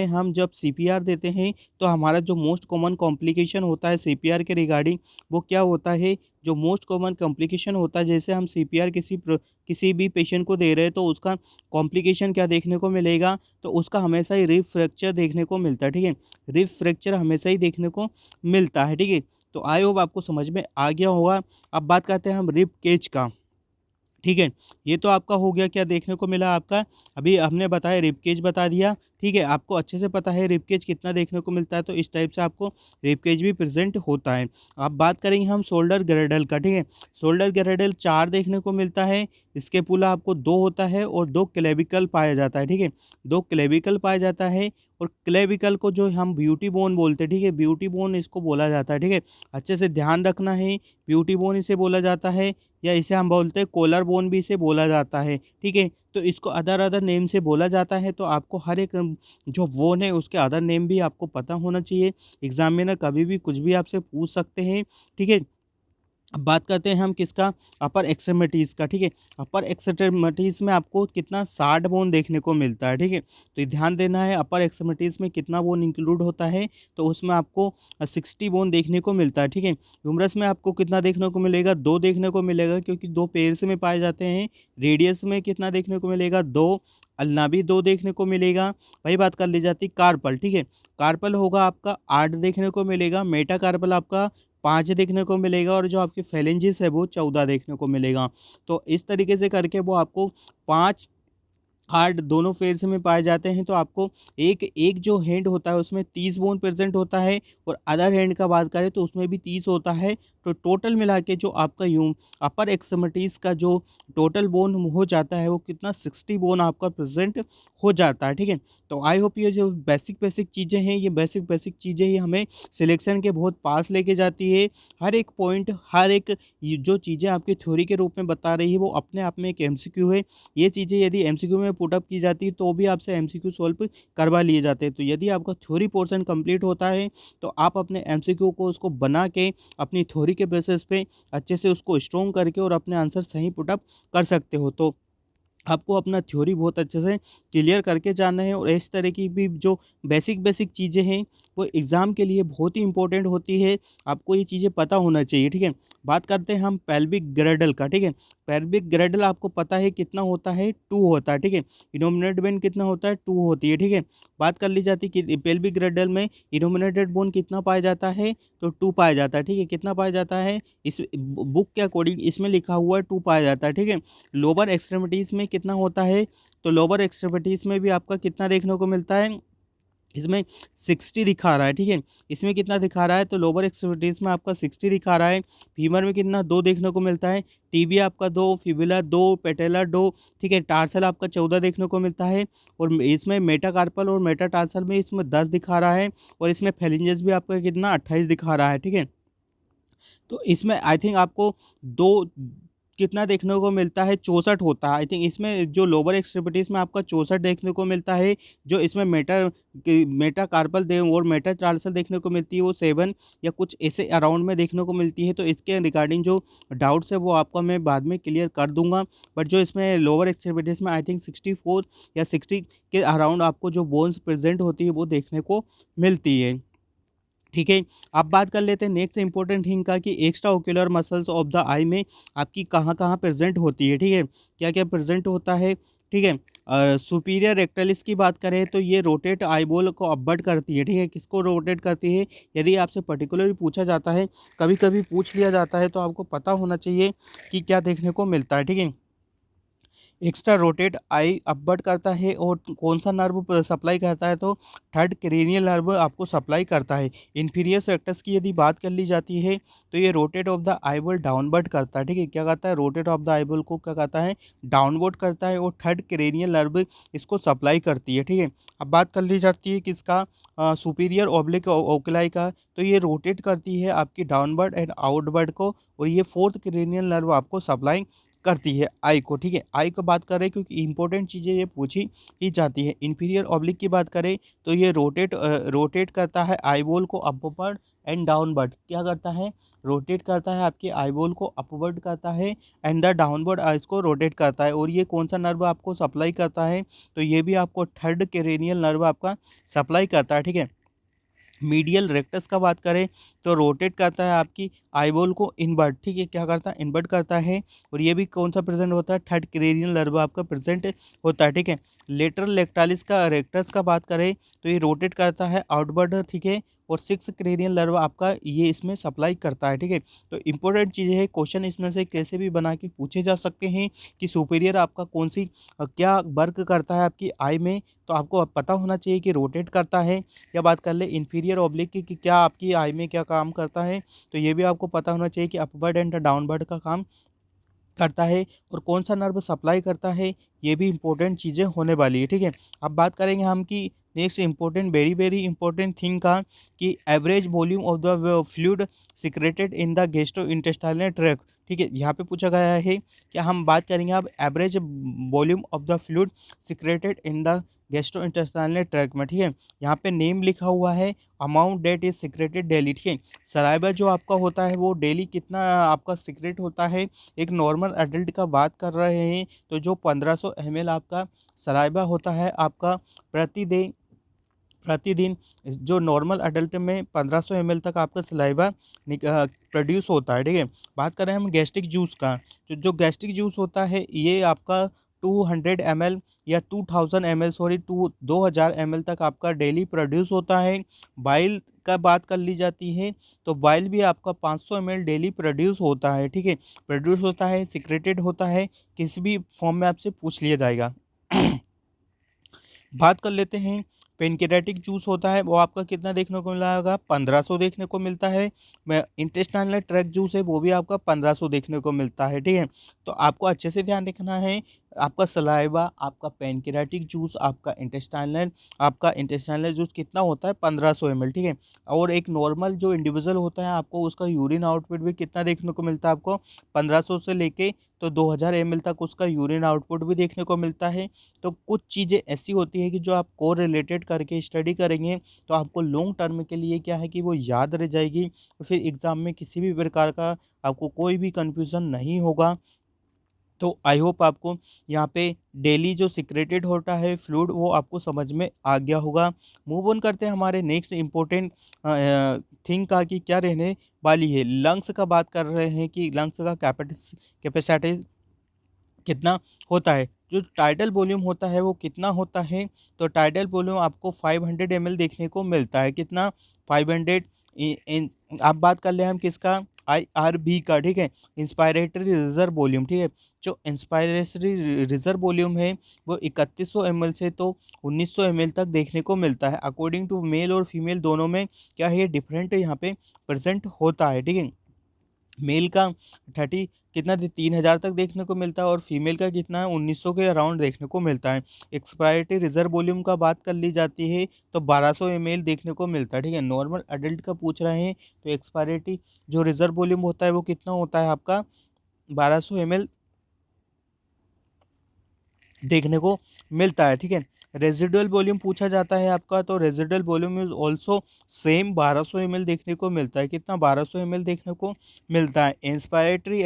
हम जब सीपीआर देते हैं तो हमारा जो मोस्ट कॉमन कॉम्प्लिकेशन होता है सीपीआर के रिगार्डिंग वो क्या होता है, जो मोस्ट कॉमन कॉम्प्लिकेशन होता है, जैसे हम सीपीआर किसी भी पेशेंट को दे रहे हैं तो उसका कॉम्प्लिकेशन क्या देखने को मिलेगा, तो उसका हमेशा ही रिब फ्रैक्चर देखने को मिलता है, ठीक है। रिब फ्रैक्चर हमेशा ही देखने को मिलता है, ठीक है। तो आई होप आपको समझ में आ गया होगा। अब बात करते हैं हम रिब केज का, ठीक है। ये तो आपका हो गया, क्या देखने को मिला आपका, अभी हमने बताया रिबकेज बता दिया, ठीक है। आपको अच्छे से पता है रिबकेज कितना देखने को मिलता है तो इस टाइप से आपको रिबकेज भी प्रेजेंट होता है। अब बात करेंगे हम शोल्डर ग्रेडल का, ठीक है। शोल्डर ग्रेडल 4 देखने को मिलता है। इसके पुला आपको 2 होता है और 2 क्लेविकल पाया जाता है, ठीक है। 2 क्लेविकल पाया जाता है। और क्लेविकल को जो हम ब्यूटी बोन बोलते हैं, ठीक है, ब्यूटी बोन इसको बोला जाता है, ठीक है। अच्छे से ध्यान रखना है, ब्यूटी बोन इसे बोला जाता है या इसे हम बोलते हैं कॉलर बोन भी इसे बोला जाता है, ठीक है। तो इसको अदर अदर नेम से बोला जाता है। तो आपको हर एक जो बोन है उसके अदर नेम भी आपको पता होना चाहिए। एग्जामिनर कभी भी कुछ भी आपसे पूछ सकते हैं, ठीक है। अब बात करते हैं हम किसका, अपर एक्सट्रीमिटीज़ का, ठीक है। अपर एक्सट्रीमिटीज़ में आपको कितना 60 बोन देखने को मिलता है, ठीक है। तो ये ध्यान देना है अपर एक्सट्रीमिटीज़ में कितना बोन इंक्लूड होता है, तो उसमें आपको 60 बोन देखने को मिलता है, ठीक है। ह्यूमरस में आपको कितना देखने को मिलेगा, 2 देखने को मिलेगा क्योंकि 2 पेयर्स में पाए जाते हैं। रेडियस में कितना देखने को मिलेगा, 2। अल्नाबी 2 देखने को मिलेगा। वही बात कर ली जाती है कार्पल, ठीक है। कार्पल होगा आपका 8 देखने को मिलेगा, मेटाकार्पल आपका 5 देखने को मिलेगा और जो आपकी फेलेंजिस है वो 14 देखने को मिलेगा। तो इस तरीके से करके वो आपको 5 8 दोनों फेस में पाए जाते हैं। तो आपको एक एक जो हैंड होता है उसमें 30 बोन प्रेजेंट होता है और अदर हैंड का बात करें तो उसमें भी 30 होता है। तो टोटल मिला के जो आपका यूँ अपर एक्सट्रीमिटीज़ का जो टोटल बोन हो जाता है वो कितना 60 बोन आपका प्रेजेंट हो जाता है, ठीक है। तो आई होप ये जो बेसिक बेसिक चीज़ें हैं, ये बेसिक बेसिक चीज़ें ही हमें सिलेक्शन के बहुत पास लेके जाती है। हर एक पॉइंट, हर एक ये जो चीज़ें आपकी थ्योरी के रूप में बता रही है वो अपने आप में एक एमसीक्यू है। ये चीज़ें यदि एमसीक्यू में पुट अप की जाती है तो भी आपसे एमसीक्यू सॉल्व करवा लिए जाते हैं। तो यदि आपका थ्योरी पोर्शन कंप्लीट होता है तो आप अपने एमसीक्यू को उसको बना के अपनी थ्योरी के बेसिस पे अच्छे से उसको स्ट्रॉन्ग करके और अपने आंसर सही पुट अप कर सकते हो। तो आपको अपना थ्योरी बहुत अच्छे से क्लियर करके जाना है और इस तरह की भी जो बेसिक बेसिक चीज़ें हैं वो एग्ज़ाम के लिए बहुत ही इंपॉर्टेंट होती है। आपको ये चीज़ें पता होना चाहिए, ठीक है। बात करते हैं हम पेल्विक ग्रैडल का, ठीक है। पेल्विक ग्रैडल आपको पता है कितना होता है, 2 होता है, ठीक है। इनोमिनेट बोन कितना होता है, 2 होती है, ठीक है। बात कर ली जाती है कि पेल्विक ग्रैडल में इनोमिनेटेड बोन कितना पाया जाता है, तो 2 पाया जाता है, ठीक है। कितना पाया जाता है, इस बुक के अकॉर्डिंग इसमें लिखा हुआ है 2 पाया जाता है, ठीक है। लोअर एक्सट्रीमिटीज़ में कितना होता है, तो लोअर एक्सट्रीमिटीज़ में भी आपका कितना देखने को मिलता है, इसमें 60 दिखा रहा है, ठीक है। इसमें कितना दिखा रहा है, तो लोअर एक्सट्रीमिटीज़ में आपका 60 दिखा रहा है। फीमर में कितना 2 देखने को मिलता है, टिबिया आपका 2, फिबुला 2, पेटेला 2, ठीक है। टार्सल आपका 14 देखने को मिलता है और इसमें मेटाकार्पल और मेटाटार्सल में इसमें 10 दिखा रहा है और इसमें फेलिंजेस भी आपका कितना 28 दिखा रहा है, ठीक है। तो इसमें आई थिंक आपको 2 कितना देखने को मिलता है, 64 होता है। आई थिंक इसमें जो लोअर एक्सट्रीमिटीज़ में आपका 64 देखने को मिलता है। जो इसमें मेटाकार्पल दे और मेटाटार्सल देखने को मिलती है वो 7 या कुछ ऐसे अराउंड में देखने को मिलती है। तो इसके रिगार्डिंग जो डाउट्स है वो आपका मैं बाद में क्लियर कर दूँगा। बट जो इसमें लोअर एक्सट्रीमिटीज़ में आई थिंक 64 या 60 के अराउंड आपको जो बोन्स प्रेज़ेंट होती है वो देखने को मिलती है। ठीक है। अब बात कर लेते हैं नेक्स्ट इंपॉर्टेंट थिंग का कि extra ocular muscles of the eye में आपकी कहाँ-कहाँ प्रेज़ेंट होती है, ठीक है? क्या-क्या प्रेज़ेंट होता है, ठीक है? सुपीरियर रेक्टलिस की बात करें तो ये रोटेट आईबॉल को अपवर्ड करती है, ठीक है? किसको रोटेट करती है? यदि आपसे पर्टिकुलरली पूछा जाता है, कभी-कभी पूछ लिया जाता है तो आपको पता होना चाहिए कि क्या देखने को मिलता है, ठीक है? एक्स्ट्रा रोटेट आई अपवर्ड करता है और कौन सा नर्व सप्लाई करता है, तो थर्ड क्रेनियल नर्व आपको सप्लाई करता है। इन्फीरियर सेक्टस की यदि बात कर ली जाती है तो ये rotate of the eyeball downward करता है, ठीक है। क्या करता है, रोटेट ऑफ द आईबॉल को क्या करता है, डाउनवर्ड करता है और थर्ड क्रेनियल नर्व इसको सप्लाई करती है, ठीक है। अब बात कर ली जाती है किसका, सुपीरियर ऑब्लिक ओकुलाई का, तो ये रोटेट करती है आपकी डाउनवर्ड एंड आउटवर्ड को और ये फोर्थ क्रेनियल नर्व आपको सप्लाई करती है आई को, ठीक है। आई को बात करें क्योंकि इंपॉर्टेंट चीज़ें ये पूछी ही जाती है। इंफीरियर ऑब्लिक की बात करें तो ये रोटेट करता है आईबॉल को अपवर्ड एंड डाउनवर्ड। क्या करता है, रोटेट करता है आपके आईबॉल को अपवर्ड करता है एंड द डाउनवर्ड आइज को रोटेट करता है। और ये कौन सा नर्व आपको सप्लाई करता है, तो ये भी आपको थर्ड क्रेनियल नर्व आपका सप्लाई करता है, ठीक है। मीडियल रेक्टस का बात करें तो रोटेट करता है आपकी आईबॉल को इनवर्ट, ठीक है। क्या करता है, इनवर्ट करता है और ये भी कौन सा प्रेजेंट होता है, थर्ड क्रेनियल नर्व आपका प्रेजेंट होता है, ठीक है। लेटरल लेक्टालिस का रेक्टस का बात करें तो ये रोटेट करता है आउटवर्ड, ठीक है। और सिक्स क्रेनियल नर्व आपका ये इसमें सप्लाई करता है, ठीक है। तो इंपॉर्टेंट चीज़ें है, क्वेश्चन इसमें से कैसे भी बना के पूछे जा सकते हैं कि सुपीरियर आपका कौन सी क्या वर्क करता है आपकी आई में, तो आपको पता होना चाहिए कि रोटेट करता है। या बात कर ले इन्फीरियर ऑब्लिक की कि क्या आपकी आई में क्या काम करता है, तो ये भी आपको पता होना चाहिए कि अपवर्ड एंड डाउनवर्ड का काम करता है और कौन सा नर्व सप्लाई करता है, ये भी इंपॉर्टेंट चीज़ें होने वाली है, ठीक है। अब बात करेंगे हम कि next important very very important thing का कि average volume of the fluid secreted in the gastro intestinal tract, ठीक है। यहाँ पे पूछा गया है कि हम बात करेंगे अब average volume of the fluid secreted in the gastrointestinal tract में, ठीक है। यहाँ पे नेम लिखा हुआ है, amount that is secreted daily, ठीक है। सलाइवा जो आपका होता है वो डेली कितना आपका सीक्रेट होता है। एक नॉर्मल एडल्ट का बात कर रहे हैं तो जो 1500 ml आपका सलाइवा होता है आपका प्रतिदिन प्रतिदिन जो नॉर्मल अडल्ट में 1500 ml तक आपका सलाइवा प्रोड्यूस होता है, ठीक है। बात करें हम गैस्ट्रिक जूस का, तो जो गैस्ट्रिक जूस होता है ये आपका 200 ml या 2000 ml, सॉरी 2000 ml तक आपका डेली प्रोड्यूस होता है। बाइल का बात कर ली जाती है तो बाइल भी आपका 500 ml डेली प्रोड्यूस होता है, ठीक है। प्रोड्यूस होता है, सिक्रेटेड होता है, किसी भी फॉर्म में आपसे पूछ लिया जाएगा। बात कर लेते हैं पेनक्रियाटिक जूस होता है वो आपका कितना देखने को मिला होगा, 1500 देखने को मिलता है। मैं इंटेस्टाइनल ट्रैक्ट जूस है वो भी आपका 1500 देखने को मिलता है, ठीक है। तो आपको अच्छे से ध्यान रखना है, आपका सलाइवा, आपका पेनक्रियाटिक जूस, आपका इंटेस्टाइनल जूस कितना होता है 1500 ml, ठीक है। और एक नॉर्मल जो इंडिविजुअल होता है आपको उसका यूरिन आउटपुट भी कितना देखने को मिलता है, आपको 1500 से लेके तो 2000 ml तक उसका यूरिन आउटपुट भी देखने को मिलता है। तो कुछ चीज़ें ऐसी होती है कि जो आप को रिलेटेड करके स्टडी करेंगे तो आपको लॉन्ग टर्म के लिए क्या है कि वो याद रह जाएगी, तो फिर एग्ज़ाम में किसी भी प्रकार का आपको कोई भी कन्फ्यूज़न नहीं होगा। तो आई होप आपको यहाँ पे डेली जो सिक्रेटेड होता है फ्लूइड वो आपको समझ में आ गया होगा। मूव ऑन करते हैं हमारे नेक्स्ट इम्पोर्टेंट थिंग का कि क्या रहने वाली है। लंग्स का बात कर रहे हैं कि लंग्स का कैपेसिटी कितना होता है। जो टाइडल वॉल्यूम होता है वो कितना होता है, तो टाइडल वॉल्यूम आपको 500 ml देखने को मिलता है, कितना 500 इन आप बात कर ले हम किसका, IRV का, ठीक है। इंस्पायरेटरी रिजर्व वॉल्यूम, ठीक है। जो इंस्पायरेटरी रिजर्व वॉल्यूम है वो 3100 ml से तो 1900 ml तक देखने को मिलता है। अकॉर्डिंग टू मेल और फीमेल दोनों में क्या है डिफरेंट यहाँ पे प्रेजेंट होता है, ठीक है। मेल का 30 कितना 3000 तक देखने को मिलता है और फीमेल का कितना है 1900 के अराउंड देखने को मिलता है। एक्सपायरेटरी रिजर्व वॉल्यूम का बात कर ली जाती है तो 1200 ml देखने को मिलता है, ठीक है। नॉर्मल अडल्ट का पूछ रहे हैं तो एक्सपायरेटरी जो रिजर्व वॉल्यूम होता है वो कितना होता है आपका 1200 ml देखने को मिलता है, ठीक है। रेजिडुअल वॉल्यूम पूछा जाता है आपका तो residual volume is also same 1200 ml देखने को मिलता है, कितना 1200 ml देखने को मिलता है। इंस्पायरेटरी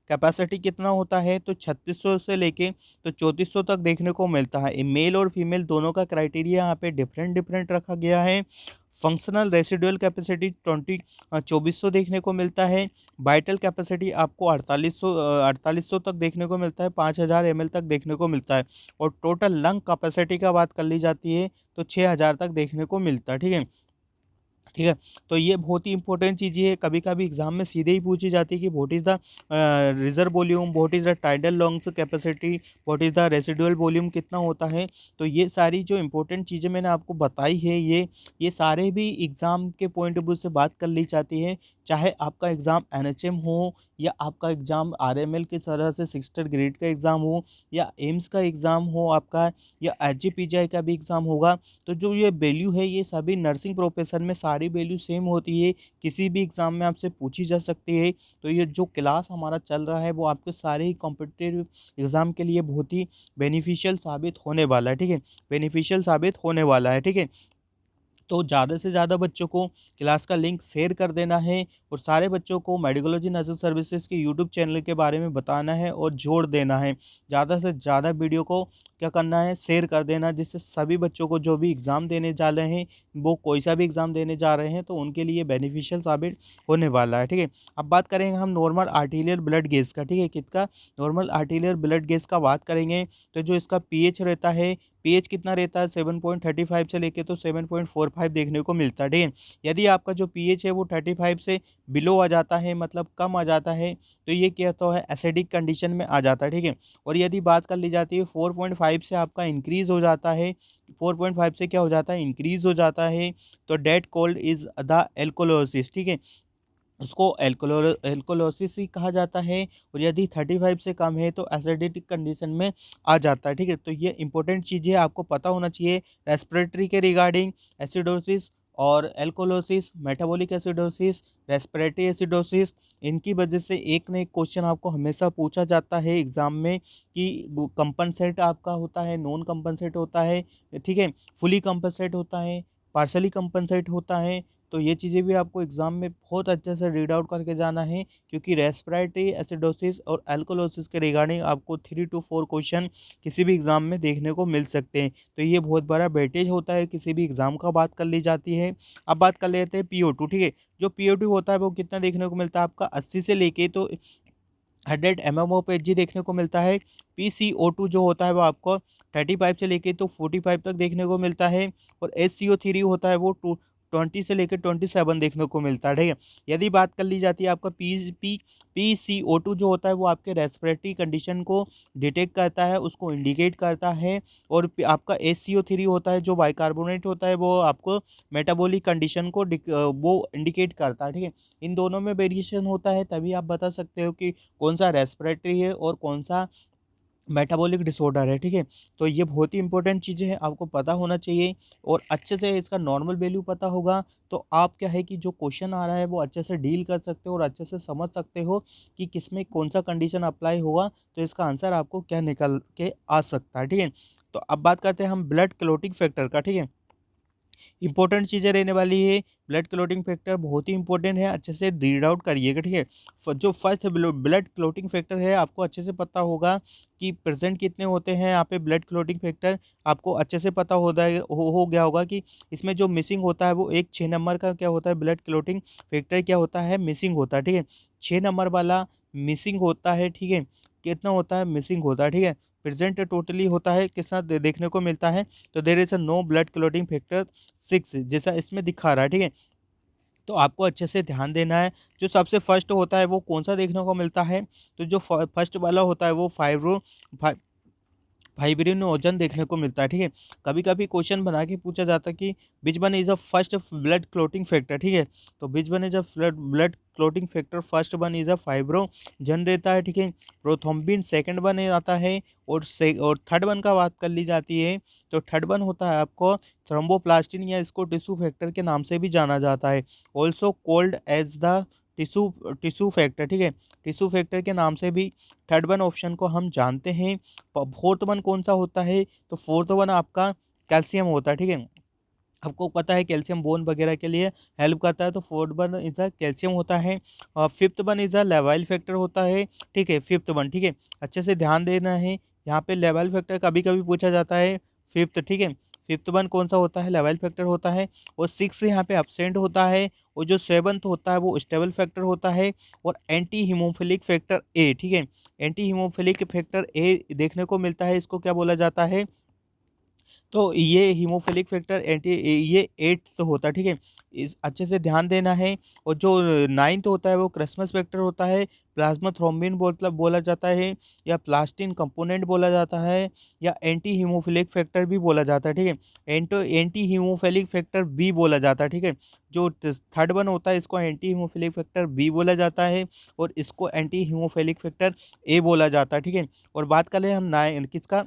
कैपेसिटी कितना होता है तो 3600 से लेके तो 3400 तक देखने को मिलता है। मेल और फीमेल दोनों का क्राइटेरिया यहाँ पे डिफरेंट डिफरेंट रखा गया है। फंक्शनल रेसिडुअल कैपेसिटी 2400 देखने को मिलता है। वाइटल कैपेसिटी आपको 4800 तक देखने को मिलता है, 5000 ml तक देखने को मिलता है। और टोटल लंग कैपेसिटी का बात कर ली जाती है तो 6000 तक देखने को मिलता है, ठीक है। ठीक है, तो ये बहुत ही इंपॉर्टेंट चीज़ है, कभी कभी एग्जाम में सीधे ही पूछी जाती है कि what is the reserve volume, what is the tidal longs capacity, what is the residual volume कितना होता है। तो ये सारी जो इंपॉर्टेंट चीज़ें मैंने आपको बताई है ये सारे भी एग्ज़ाम के पॉइंट ऑफ व्यू से बात कर ली जाती है। चाहे आपका एग्ज़ाम एनएचएम हो या आपका एग्ज़ाम आरएमएल की तरह से 6th ग्रेड का एग्ज़ाम हो या एम्स का एग्ज़ाम हो आपका या एचजीपीजीआई का भी एग्ज़ाम होगा, तो जो ये वैल्यू है ये सभी नर्सिंग प्रोफेशन में सारी वैल्यू सेम होती है, किसी भी एग्ज़ाम में आपसे पूछी जा सकती है। तो ये जो क्लास हमारा चल रहा है वो आपके सारे ही कॉम्पिटिटिव एग्ज़ाम के लिए बहुत ही बेनिफिशियल साबित होने वाला है, ठीक है, बेनिफिशियल साबित होने वाला है, ठीक है। तो ज़्यादा से ज़्यादा बच्चों को क्लास का लिंक शेयर कर देना है और सारे बच्चों को मेडिकोलॉजी नर्सिंग सर्विसेज के यूट्यूब चैनल के बारे में बताना है और जोड़ देना है। ज़्यादा से ज़्यादा वीडियो को क्या करना है, शेयर कर देना, जिससे सभी बच्चों को जो भी एग्ज़ाम देने जा रहे हैं, वो कोई सा भी एग्ज़ाम देने जा रहे हैं तो उनके लिए बेनिफिशियल साबित होने वाला है, ठीक है। अब बात करेंगे हम नॉर्मल आर्टीरियल ब्लड गेज का, ठीक है, किसका, नॉर्मल आर्टीरियल ब्लड गेज का बात करेंगे। तो जो इसका पीएच रहता है, पीएच कितना रहता है 7.35 से लेके तो 7.45 देखने को मिलता है, ठीक है। यदि आपका जो पीएच है वो 35 से बिलो आ जाता है, मतलब कम आ जाता है, तो ये क्या होता है, एसिडिक कंडीशन में आ जाता है, ठीक है। और यदि बात कर ली जाती है 4.5 से आपका इंक्रीज हो जाता है, 4.5 से क्या हो जाता है, इंक्रीज हो जाता है, तो that called is the alkalosis, ठीक है, उसको एल्कोलोसिस ही कहा जाता है। और यदि 35 से कम है तो एसिडिक कंडीशन में आ जाता है, ठीक है। तो ये इंपॉर्टेंट चीज़ है, आपको पता होना चाहिए रेस्पिरेटरी के रिगार्डिंग एसिडोसिस और alkalosis, metabolic acidosis, respiratory acidosis, इनकी वजह से एक ना एक क्वेश्चन आपको हमेशा पूछा जाता है एग्ज़ाम में कि कंपनसेट आपका होता है, नॉन कंपनसेट होता है, ठीक है, फुली कंपनसेट होता है, पार्शली कंपनसेट होता है। तो ये चीज़ें भी आपको एग्ज़ाम में बहुत अच्छे से रीड आउट करके जाना है, क्योंकि रेस्पिरेटरी एसिडोसिस और एल्कोलोसिस के रिगार्डिंग आपको 3 टू 4 क्वेश्चन किसी भी एग्ज़ाम में देखने को मिल सकते हैं। तो ये बहुत बड़ा वेटेज होता है किसी भी एग्ज़ाम का बात कर ली जाती है। अब बात कर लेते हैं पीओ2, ठीक है। जो पीओ2 होता है वो कितना देखने को मिलता है आपका 80 से लेके तो 100 mmOPHg देखने को मिलता है। पीसीओ2 जो होता है वो आपको 35 से लेके तो 45 तक देखने को मिलता है। और एससीओ3 होता है वो 20 से लेकर 27 देखने को मिलता है, ठीक है। यदि बात कर ली जाती है आपका पीसीओ2 जो होता है वो आपके रेस्पिरेटरी कंडीशन को डिटेक्ट करता है, उसको इंडिकेट करता है। और आपका एससीओ3 होता है जो बाइकार्बोनेट होता है वो आपको मेटाबॉलिक कंडीशन को वो इंडिकेट करता है, ठीक है। इन दोनों में वेरिएशन होता है, तभी आप बता सकते हो कि कौन-सा रेस्पिरेटरी है और कौन-सा मेटाबॉलिक डिसऑर्डर है, ठीक है। तो ये बहुत ही इंपॉर्टेंट चीज़ें हैं, आपको पता होना चाहिए। और अच्छे से इसका नॉर्मल वैल्यू पता होगा, तो आप क्या है कि जो क्वेश्चन आ रहा है वो अच्छे से डील कर सकते हो और अच्छे से समझ सकते हो कि किसमें कौन-सा कंडीशन अप्लाई होगा, तो इसका आंसर आपको क्या निकल के आ सकता है, ठीक है। तो अब बात करते हैं हम ब्लड क्लॉटिंग फैक्टर का, ठीक है। इंपॉर्टेंट चीज़ें रहने वाली है। ब्लड क्लॉटिंग फैक्टर बहुत ही इंपॉर्टेंट है, अच्छे से रीड आउट करिएगा, ठीक है। जो फर्स्ट ब्लड क्लॉटिंग फैक्टर है आपको अच्छे से पता होगा कि प्रेजेंट कितने होते हैं यहाँ पे ब्लड क्लॉटिंग फैक्टर। आपको अच्छे से पता हो गया होगा कि इसमें जो मिसिंग होता है वो एक 6 नंबर का क्या होता है, ब्लड क्लॉटिंग फैक्टर क्या होता है, मिसिंग होता है, ठीक है। 6 नंबर वाला मिसिंग होता है, ठीक है। कितना होता है, मिसिंग होता है, ठीक है। प्रेजेंट टोटली होता है कितना देखने को मिलता है, तो there is a no blood clotting factor 6 जैसा इसमें दिखा रहा है, ठीक है। तो आपको अच्छे से ध्यान देना है। जो सबसे फर्स्ट होता है वो कौन-सा देखने को मिलता है, तो जो फर्स्ट वाला होता है वो फाइब्रिनोजन देखने को मिलता है, ठीक है। कभी-कभी क्वेश्चन बना के पूछा जाता है कि which one is the first blood clotting factor, ठीक है। तो which one is a blood clotting factor, first one is a fibrinogen रहता है, ठीक है। प्रोथ्रोम्बिन सेकंड वन आता है। और थर्ड वन का बात कर ली जाती है, तो थर्ड वन होता है आपको थ्रोम्बोप्लास्टिन, या इसको टिश्यू फैक्टर के नाम से भी जाना जाता है। Also called as the tissue tissue factor, ठीक है। टिश्यू फैक्टर के नाम से भी थर्ड वन ऑप्शन को हम जानते हैं। फोर्थ वन कौन-सा होता है, तो फोर्थ वन आपका कैल्शियम होता है, ठीक है। आपको पता है कैल्शियम बोन वगैरह के लिए हेल्प करता है, तो fourth one is a calcium होता है। और फिफ्थ वन इज़ अ लेवाइल फैक्टर होता है, ठीक है, फिफ्थ वन, ठीक है। अच्छे से ध्यान देना है, यहाँ पे लेवाइल फैक्टर कभी-कभी पूछा जाता है, फिफ्थ, ठीक है। फिफ्थ वन कौन-सा होता है, लेवाइल फैक्टर होता है। और सिक्स यहाँ पे एब्सेंट होता है। और जो सेवंथ होता है वो स्टेबल फैक्टर होता है। और एंटी हीमोफिलिक फैक्टर ए, ठीक है। एंटी हीमोफिलिक फैक्टर ए देखने को मिलता है, इसको क्या बोला जाता है, तो ये हीमोफिलिक फैक्टर ये 8th होता है, ठीक है। इस अच्छे से ध्यान देना है। और जो 9th होता है वो क्रिसमस फैक्टर होता है। प्लाज्मा थ्रोम्बिन बोला जाता है, या प्लास्टिन कंपोनेंट बोला जाता है, या एंटी हीमोफिलिक फैक्टर भी बोला जाता है, ठीक है। एंटी हीमोफिलिक फैक्टर बी बोला जाता है, ठीक है। जो थर्ड वन होता है इसको एंटी हीमोफिलिक फैक्टर बी बोला जाता है। और इसको एंटी हीमोफिलिक फैक्टर ए बोला जाता है, ठीक है। और बात करें हम नाइन किसका,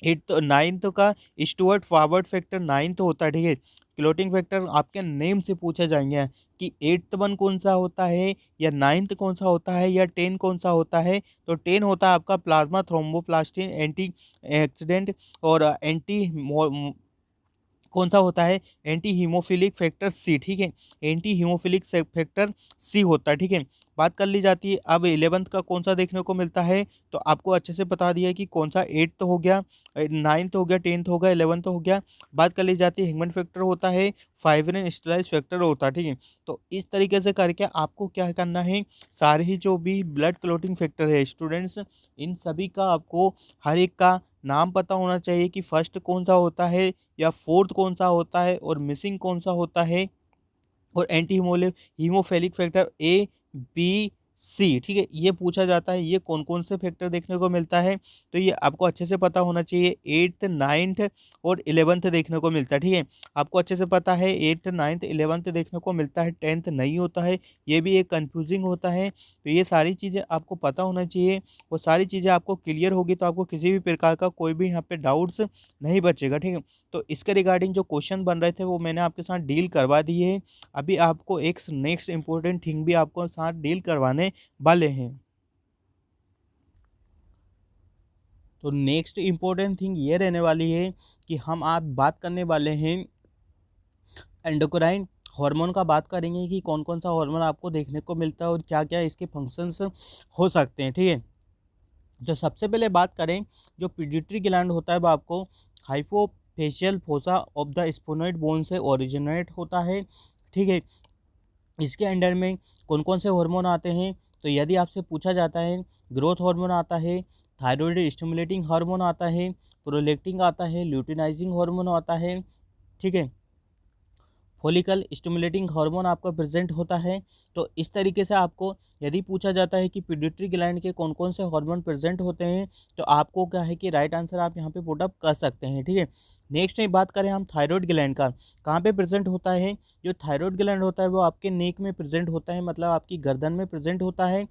एट्थ नाइन्थ का, स्टुअर्ट फॉरवर्ड फैक्टर नाइन्थ होता है, ठीक है। क्लोटिंग फैक्टर आपके नेम से पूछे जाएंगे कि एट्थ वन कौन सा होता है, या नाइन्थ कौन सा होता है, या 10 कौन सा होता है। तो 10 होता है आपका प्लाज्मा थ्रोम्बोप्लास्टिन एंटी एक्सीडेंट, और एंटी कौन सा होता है, एंटी हीमोफिलिक फैक्टर सी, ठीक है। एंटी हीमोफिलिक फैक्टर सी होता है, ठीक है। बात कर ली जाती है अब 11th का कौन सा देखने को मिलता है, तो आपको अच्छे से बता दिया कि कौन सा 8th हो गया, 9th हो गया, 10th हो गया, 11th हो गया। बात कर ली जाती है हिगमन फैक्टर होता है, फाइब्रिन स्टलाइज फैक्टर होता है, ठीक है। तो इस तरीके से करके आपको क्या करना है, सारे ही जो भी ब्लड क्लॉटिंग फैक्टर है स्टूडेंट्स, इन सभी का आपको हर एक का नाम पता होना चाहिए कि फर्स्ट कौन सा होता है, या फोर्थ कौन सा होता है, और मिसिंग कौन सा होता है। और एंटी हीमोफिलिक फैक्टर ए, बी, सी, ठीक है, ये पूछा जाता है, ये कौन कौन से फैक्टर देखने को मिलता है, तो ये आपको अच्छे से पता होना चाहिए। 8th 9th और 11th देखने को मिलता है, ठीक है, आपको अच्छे से पता है 8th 9th 11th देखने को मिलता है, 10th नहीं होता है, ये भी एक कंफ्यूजिंग होता है। तो ये सारी चीज़ें आपको पता होना चाहिए, वो सारी चीज़ें आपको क्लियर होगी तो आपको किसी भी प्रकार का कोई भी यहाँ पे डाउट्स नहीं बचेगा, ठीक है। तो इसके रिगार्डिंग जो क्वेश्चन बन रहे थे वो मैंने आपके साथ डील करवा दिए हैं। अभी आपको एक नेक्स्ट इम्पोर्टेंट थिंग भी आपको साथ डील करवाने वाले हैं। तो नेक्स्ट इम्पोर्टेंट थिंग ये रहने वाली है कि हम आप बात करने वाले हैं एंडोक्राइन हार्मोन का, बात करेंगे कि कौन कौन सा हार्मोन आपको देखने को मिलता है और क्या क्या इसके फंक्शंस हो सकते हैं, ठीक है। तो सबसे पहले बात करें, जो पिट्यूटरी ग्लैंड होता है वो आपको hypophyseal fossa of the sphenoid bone से ओरिजिनेट होता है, ठीक है। इसके अंडर में कौन कौन से हार्मोन आते हैं, तो यदि आपसे पूछा जाता है, ग्रोथ हार्मोन आता है, थायराइड स्टिमुलेटिंग हार्मोन आता है, प्रोलेक्टिन आता है, ल्यूटिनाइजिंग हार्मोन आता है, ठीक है, फॉलिकल स्टिमुलेटिंग हार्मोन आपका प्रेजेंट होता है। तो इस तरीके से आपको यदि पूछा जाता है कि पिट्यूटरी ग्लैंड के कौन कौन से हार्मोन प्रेजेंट होते हैं, तो आपको क्या है कि राइट आंसर आप यहाँ पे पुट अप कर सकते हैं, ठीक है। नेक्स्ट में बात करें हम थायराइड ग्लैंड का, कहाँ पे प्रेजेंट होता है, जो थायराइड ग्लैंड होता है वो आपके नेक में प्रेजेंट होता है, मतलब आपकी गर्दन में प्रेजेंट होता है,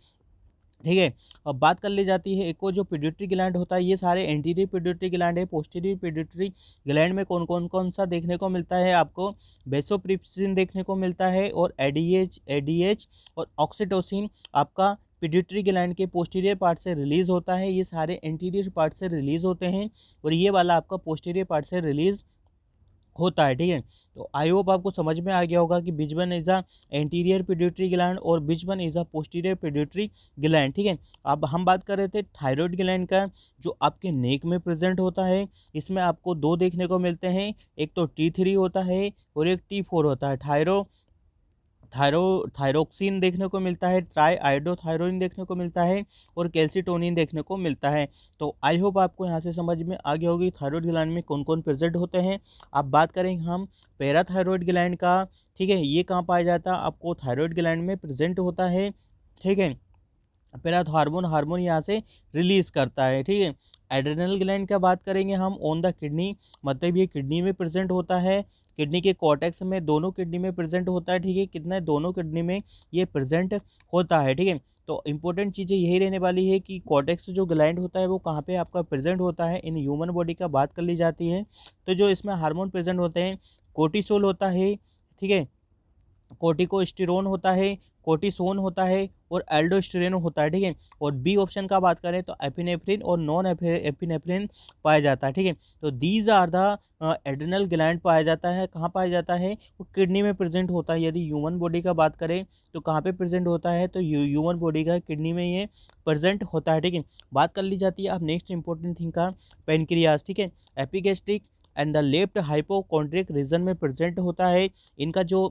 ठीक है। अब बात कर ली जाती है एक और जो पिट्यूटरी ग्लैंड होता है, ये सारे एंटीरियर पिट्यूटरी ग्लैंड है। पोस्टीरियर पिट्यूटरी ग्लैंड में कौन सा देखने को मिलता है आपको, वेसोप्रेसिन देखने को मिलता है, और एडीएच और ऑक्सीटोसिन आपका पिट्यूटरी ग्लैंड के पोस्टीरियर पार्ट से रिलीज होता है। ये सारे एंटीरियर पार्ट से रिलीज होते हैं और ये वाला आपका पोस्टीरियर पार्ट से रिलीज होता है, ठीक है। तो आई होप आपको समझ में आ गया होगा कि which one is a anterior pituitary gland और which one is a posterior pituitary gland, ठीक है। अब हम बात कर रहे थे थायराइड ग्लैंड का, जो आपके नेक में प्रेजेंट होता है। इसमें आपको दो देखने को मिलते हैं, एक तो T3 होता है और एक T4 होता है। थायरो थायरोक्सिन देखने को मिलता है, ट्राई आइडोथायरोइन देखने को मिलता है और कैल्सिटोनिन देखने को मिलता है। तो आई होप आपको यहाँ से समझ में आ गया होगी थायराइड ग्लैंड में कौन कौन प्रेजेंट होते हैं। अब बात करेंगे हम पैराथायरॉयड ग्लैंड का, ठीक है, ये कहाँ पाया जाता है, आपको थायराइड ग्लैंड में प्रेजेंट होता है, ठीक है। पैराथ हार्मोन हार्मोन यहाँ से रिलीज करता है, ठीक है। एड्रेनल ग्लैंड का बात करेंगे हम ऑन द किडनी, मतलब ये किडनी में प्रेजेंट होता है, किडनी के कॉर्टेक्स में, दोनों किडनी में प्रेजेंट होता है, ठीक है, कितना दोनों किडनी में ये प्रेजेंट होता है, ठीक है। तो इंपॉर्टेंट चीज़ें यही रहने वाली है कि कॉर्टेक्स जो ग्लैंड होता है वो कहाँ पे आपका प्रेजेंट होता है, इन ह्यूमन बॉडी का बात कर ली जाती है। तो जो इसमें हार्मोन प्रेजेंट होते हैं, कोर्टिसोल होता है, ठीक है, कोर्टिकोस्टेरोन होता है, कोर्टिसोन होता है और एल्डोस्टेरोन होता है, ठीक है। और बी ऑप्शन का बात करें तो एपिनेफ्रिन और नॉन एपिनेफ्रिन पाया जाता है, ठीक है। तो these are the adrenal gland पाया जाता है, कहाँ पाया जाता है, वो किडनी में प्रेजेंट होता है। यदि ह्यूमन बॉडी का बात करें तो कहाँ पे प्रेजेंट होता है, तो ह्यूमन बॉडी का किडनी में ये प्रेजेंट होता है, ठीक है। बात कर ली जाती है अब नेक्स्ट इंपॉर्टेंट थिंग का, पेनक्रियास, ठीक है, epigastric and the left hypochondriac region में प्रेजेंट होता है। इनका जो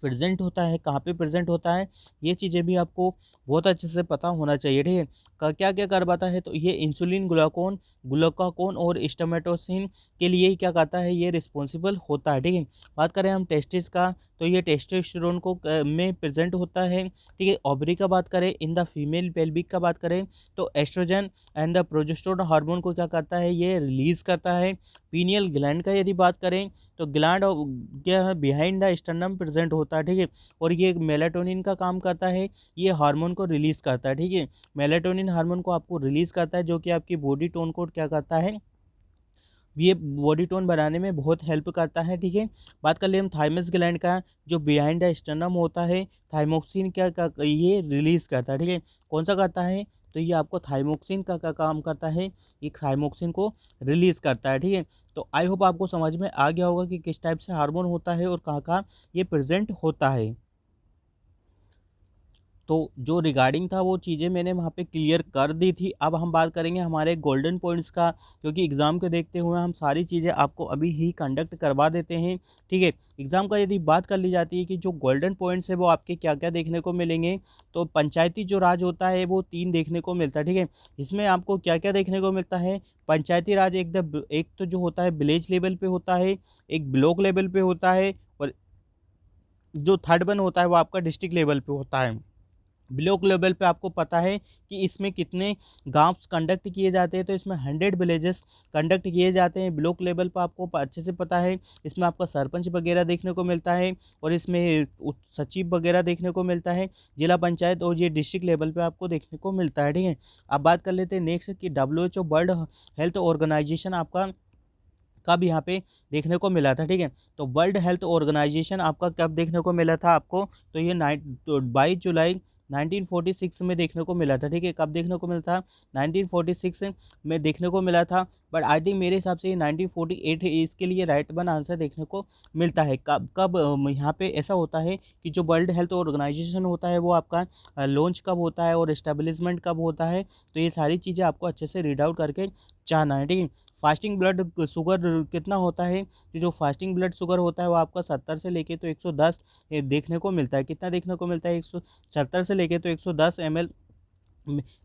प्रेजेंट होता है, कहाँ पे प्रेजेंट होता है, ये चीज़ें भी आपको बहुत अच्छे से पता होना चाहिए, ठीक है। क्या क्या करवाता है, तो ये इंसुलिन ग्लूकागोन और स्टोमेटोसिन के लिए क्या करता है, ये रिस्पॉन्सिबल होता है, ठीक है। बात करें हम टेस्टिस का, तो ये टेस्टोस्टेरोन को में प्रेजेंट होता है, ठीक है। ओवरी का बात करें, इन द फीमेल पेल्विक का बात करें तो oestrogen and the progesterone hormone को क्या करता है, ये रिलीज करता है। पीनियल ग्लैंड का यदि बात करें तो ग्लैंड क्या है, बिहाइंड द स्टर्नम प्रेजेंट होता है, ठीक है। और ये मेलाटोनिन का काम करता है, ये हार्मोन को रिलीज करता है, ठीक है। मेलाटोनिन हार्मोन को आपको रिलीज करता है, जो कि आपकी बॉडी टोन को क्या करता है, ये बॉडी टोन बनाने में बहुत हेल्प करता है, ठीक है। बात कर ले हम थाइमस ग्लैंड का, जो बिहाइंड द स्टर्नम होता है, थाइमोक्सिन ये रिलीज करता है, ठीक है। कौन सा करता है, तो ये आपको थाइमोक्सिन का काम करता है, ये थाइमोक्सिन को रिलीज करता है, ठीक है। तो आई होप आपको समझ में आ गया होगा कि किस टाइप से हार्मोन होता है और कहाँ कहाँ ये प्रेजेंट होता है। तो जो रिगार्डिंग था वो चीज़ें मैंने वहाँ पे क्लियर कर दी थी। अब हम बात करेंगे हमारे गोल्डन पॉइंट्स का, क्योंकि एग्ज़ाम को देखते हुए हम सारी चीज़ें आपको अभी ही कंडक्ट करवा देते हैं, ठीक है। एग्ज़ाम का यदि बात कर ली जाती है कि जो गोल्डन पॉइंट्स है वो आपके क्या क्या देखने को मिलेंगे, तो पंचायती जो राज होता है वो 3 देखने को मिलता है, ठीक है। इसमें आपको क्या क्या देखने को मिलता है, पंचायती राज एक तो जो होता है विलेज लेवल पे होता है, एक ब्लॉक लेवल पे होता है, और जो थर्ड वन होता है वो आपका डिस्ट्रिक्ट लेवल पे होता है। ब्लॉक लेवल पे आपको पता है कि इसमें कितने गाँव कंडक्ट किए जाते हैं, तो इसमें 100 विलेजेस कंडक्ट किए जाते हैं। ब्लॉक लेवल पर आपको अच्छे से पता है, इसमें आपका सरपंच वगैरह देखने को मिलता है और इसमें सचिव वगैरह देखने को मिलता है, जिला पंचायत, और ये डिस्ट्रिक्ट लेवल पे आपको देखने को मिलता है, ठीक है। अब बात कर लेते हैं नेक्स्ट कि WHO वर्ल्ड हेल्थ ऑर्गेनाइजेशन आपका कब यहाँ पे देखने को मिला था, ठीक है। तो वर्ल्ड हेल्थ ऑर्गेनाइजेशन आपका कब देखने को मिला था आपको, तो ये 22 जुलाई 1946 में देखने को मिला था, ठीक है। कब देखने को मिला था, 1946 में देखने को मिला था। बट आई थिंक मेरे हिसाब से ये 1948 है, इसके लिए राइट वन आंसर देखने को मिलता है। कब कब यहाँ पे ऐसा होता है कि जो वर्ल्ड हेल्थ ऑर्गेनाइजेशन होता है वो आपका लॉन्च कब होता है और इस्टेब्लिशमेंट कब होता है, तो ये सारी चीज़ें आपको अच्छे से रीड आउट करके जाना है, ठीक है। फास्टिंग ब्लड शुगर कितना होता है, कि जो फास्टिंग ब्लड शुगर होता है वो आपका 70 से लेके तो 110 देखने को मिलता है। कितना देखने को मिलता है, 170 से लेके तो 110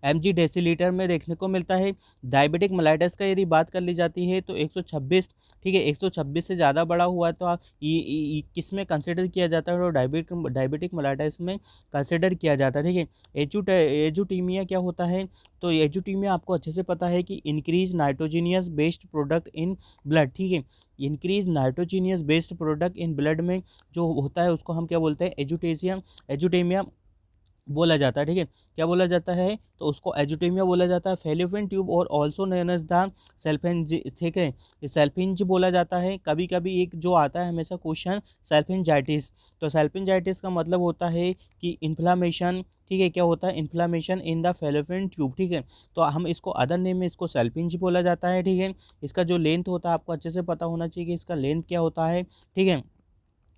mg डेसीलीटर में देखने को मिलता है। डायबिटिक मेलाइटस का यदि बात कर ली जाती है तो 126, ठीक है, 126 से ज़्यादा बड़ा हुआ है तो किस में कंसिडर किया जाता है, तो डायबिटिक मेलाइटस में कंसिडर किया जाता है, ठीक है। एजुटीमिया क्या होता है, तो एजुटीमिया आपको अच्छे से पता है कि increase nitrogenous based product in blood, ठीक है। Increase nitrogenous based product in blood में जो होता है उसको हम क्या बोलते हैं, एजुटेमिया बोला जाता है, ठीक है। क्या बोला जाता है, तो उसको एजुटेमिया बोला जाता है। फेलोपियन ट्यूब और ऑल्सो नोन एज द सेल्फेंज, ठीक है, सेल्फिंज बोला जाता है। कभी कभी एक जो आता है हमेशा क्वेश्चन, सेल्फिंजाइटिस, तो सेल्फिंजाइटिस का मतलब होता है कि इन्फ्लामेशन, ठीक है। क्या होता है, inflammation in the fallopian tube, ठीक है। तो हम इसको अदर नेम में इसको सेल्फिंज बोला जाता है, ठीक है। इसका जो लेंथ होता है आपको अच्छे से पता होना चाहिए कि इसका लेंथ क्या होता है, ठीक है।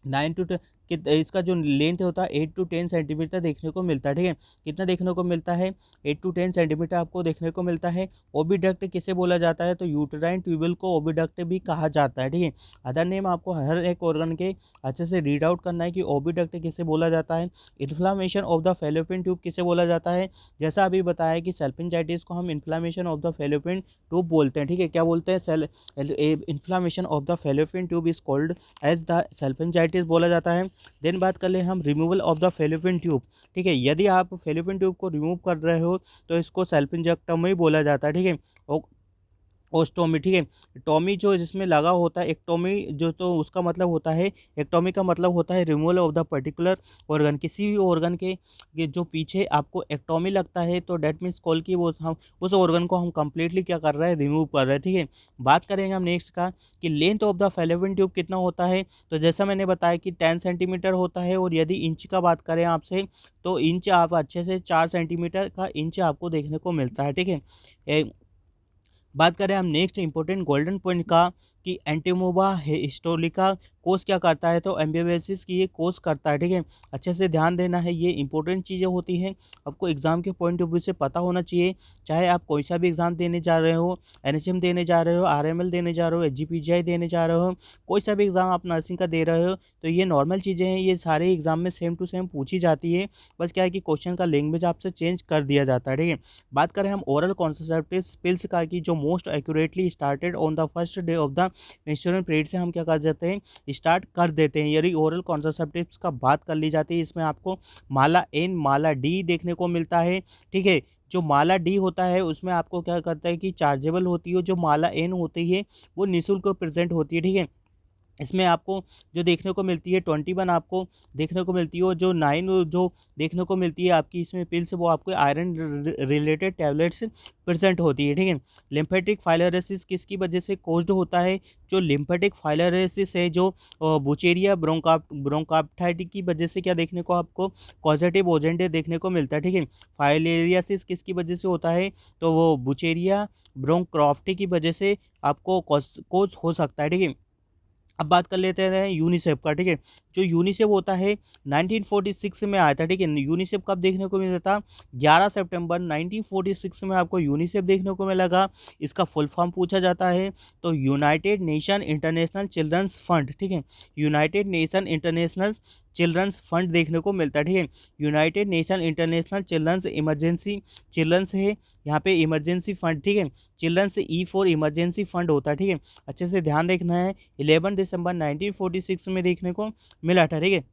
9 to 10 कि इसका जो लेंथ होता है 8 to 10 सेंटीमीटर देखने को मिलता है, ठीक है। कितना देखने को मिलता है, 8 to 10 सेंटीमीटर आपको देखने को मिलता है। ओविडक्ट किसे बोला जाता है, तो यूटेराइन ट्यूबल को ओविडक्ट भी कहा जाता है, ठीक है। अदर नेम आपको हर एक ऑर्गन के अच्छे से रीड आउट करना है कि ओविडक्ट किसे बोला जाता है। Inflammation of the fallopian tube किसे बोला जाता है, जैसा अभी बताया कि सेल्फिंजाइटिस को हम inflammation of the fallopian tube बोलते हैं, ठीक है। क्या बोलते हैं, inflammation of the fallopian tube is called as the salpingitis बोला जाता है। देन बात कर ले हम removal of the fallopian tube, ठीक है। यदि आप फेलोपियन ट्यूब को रिमूव कर रहे हो तो इसको सेल्फिंजेक्टमी बोला जाता है, ठीक है। ओस्टोमी, ठीक है। टॉमी जो जिसमें लगा होता है, एक्टोमी जो, तो उसका मतलब होता है, एक्टोमी का मतलब होता है removal of the particular organ, किसी भी ऑर्गन के जो पीछे आपको एक्टोमी लगता है तो डेट मीन्स कॉल की वो हम उस ऑर्गन को हम कंप्लीटली क्या कर रहे हैं, रिमूव कर रहे हैं, ठीक है। बात करेंगे हम नेक्स्ट का कि length of the fallopian tube कितना होता है, तो जैसा मैंने बताया कि 10 सेंटीमीटर होता है। और यदि इंच का बात करें आपसे, तो इंच आप अच्छे से 4 सेंटीमीटर का इंच आपको देखने को मिलता है, ठीक है। बात करें हम नेक्स्ट इंपॉर्टेंट गोल्डन पॉइंट का कि एंटीमोबा हिस्टोलिका कोर्स क्या करता है, तो एम्बियोसिस की ये कोर्स करता है, ठीक है। अच्छे से ध्यान देना है, ये इंपॉर्टेंट चीज़ें होती हैं, आपको एग्जाम के पॉइंट ऑफ व्यू से पता होना चाहिए। चाहे आप कोई सा भी एग्जाम देने जा रहे हो, एनएचएम देने जा रहे हो, आरएमएल देने जा रहे हो, एचजीपीजीआई देने जा रहे हो, कोई सा भी एग्जाम आप नर्सिंग का दे रहे हो, तो ये नॉर्मल चीज़ें हैं, ये सारे एग्जाम में सेम टू सेम पूछी जाती है। बस क्या है कि क्वेश्चन का लैंग्वेज आपसे चेंज कर दिया जाता है, ठीक है। बात करें हम ओरल कॉन्ट्रासेप्टिव पिल्स का कि जो most accurately started on the first day of the menstrual period से हम क्या कर देते हैं, स्टार्ट कर देते हैं। यदि ओरल कॉन्ट्रासेप्टिव्स का बात कर ली जाती है, इसमें आपको माला एन माला डी देखने को मिलता है, ठीक है। जो माला डी होता है उसमें आपको क्या करता है कि चार्जेबल होती है, जो माला एन होती है वो निःशुल्क प्रेजेंट होती है, ठीक है। इसमें आपको जो देखने को मिलती है 21 आपको देखने को मिलती है, और जो 9 जो देखने को मिलती है आपकी इसमें पिल्स, वो आपको आयरन रिलेटेड टैबलेट्स प्रेजेंट होती है, ठीक है। लिम्फेटिक फाइलरेसिस किसकी वजह से कोज्ड होता है, जो लिम्फेटिक फाइलरेसिस है, जो बुचेरिया ब्रोंकाप्टाइटिस की वजह से क्या देखने को आपको कॉजेटिव एजेंट देखने को मिलता है, ठीक है। फाइलेरियासिस किसकी वजह से होता है, तो वो बुचेरिया ब्रोंक्राफ्टी की वजह से आपको कोज हो सकता है, ठीक है। अब बात कर लेते हैं यूनिसेफ का, ठीक है। जो यूनिसेफ होता है 1946 में आया था, ठीक है। यूनिसेफ कब देखने को मिला था, 11 सितंबर 1946 में आपको यूनिसेफ देखने को मिलेगा। इसका फुल फॉर्म पूछा जाता है तो United Nation International Children's Fund, ठीक है। United Nation International Children's Fund देखने को मिलता है, ठीक है। United Nation International Children's Emergency Children's है यहाँ पे इमरजेंसी फंड, ठीक है। Children's E for Emergency Fund होता है, ठीक है। अच्छे से ध्यान देखना है, 11 दिसंबर 1946 में देखने को मिला था, ठीक है।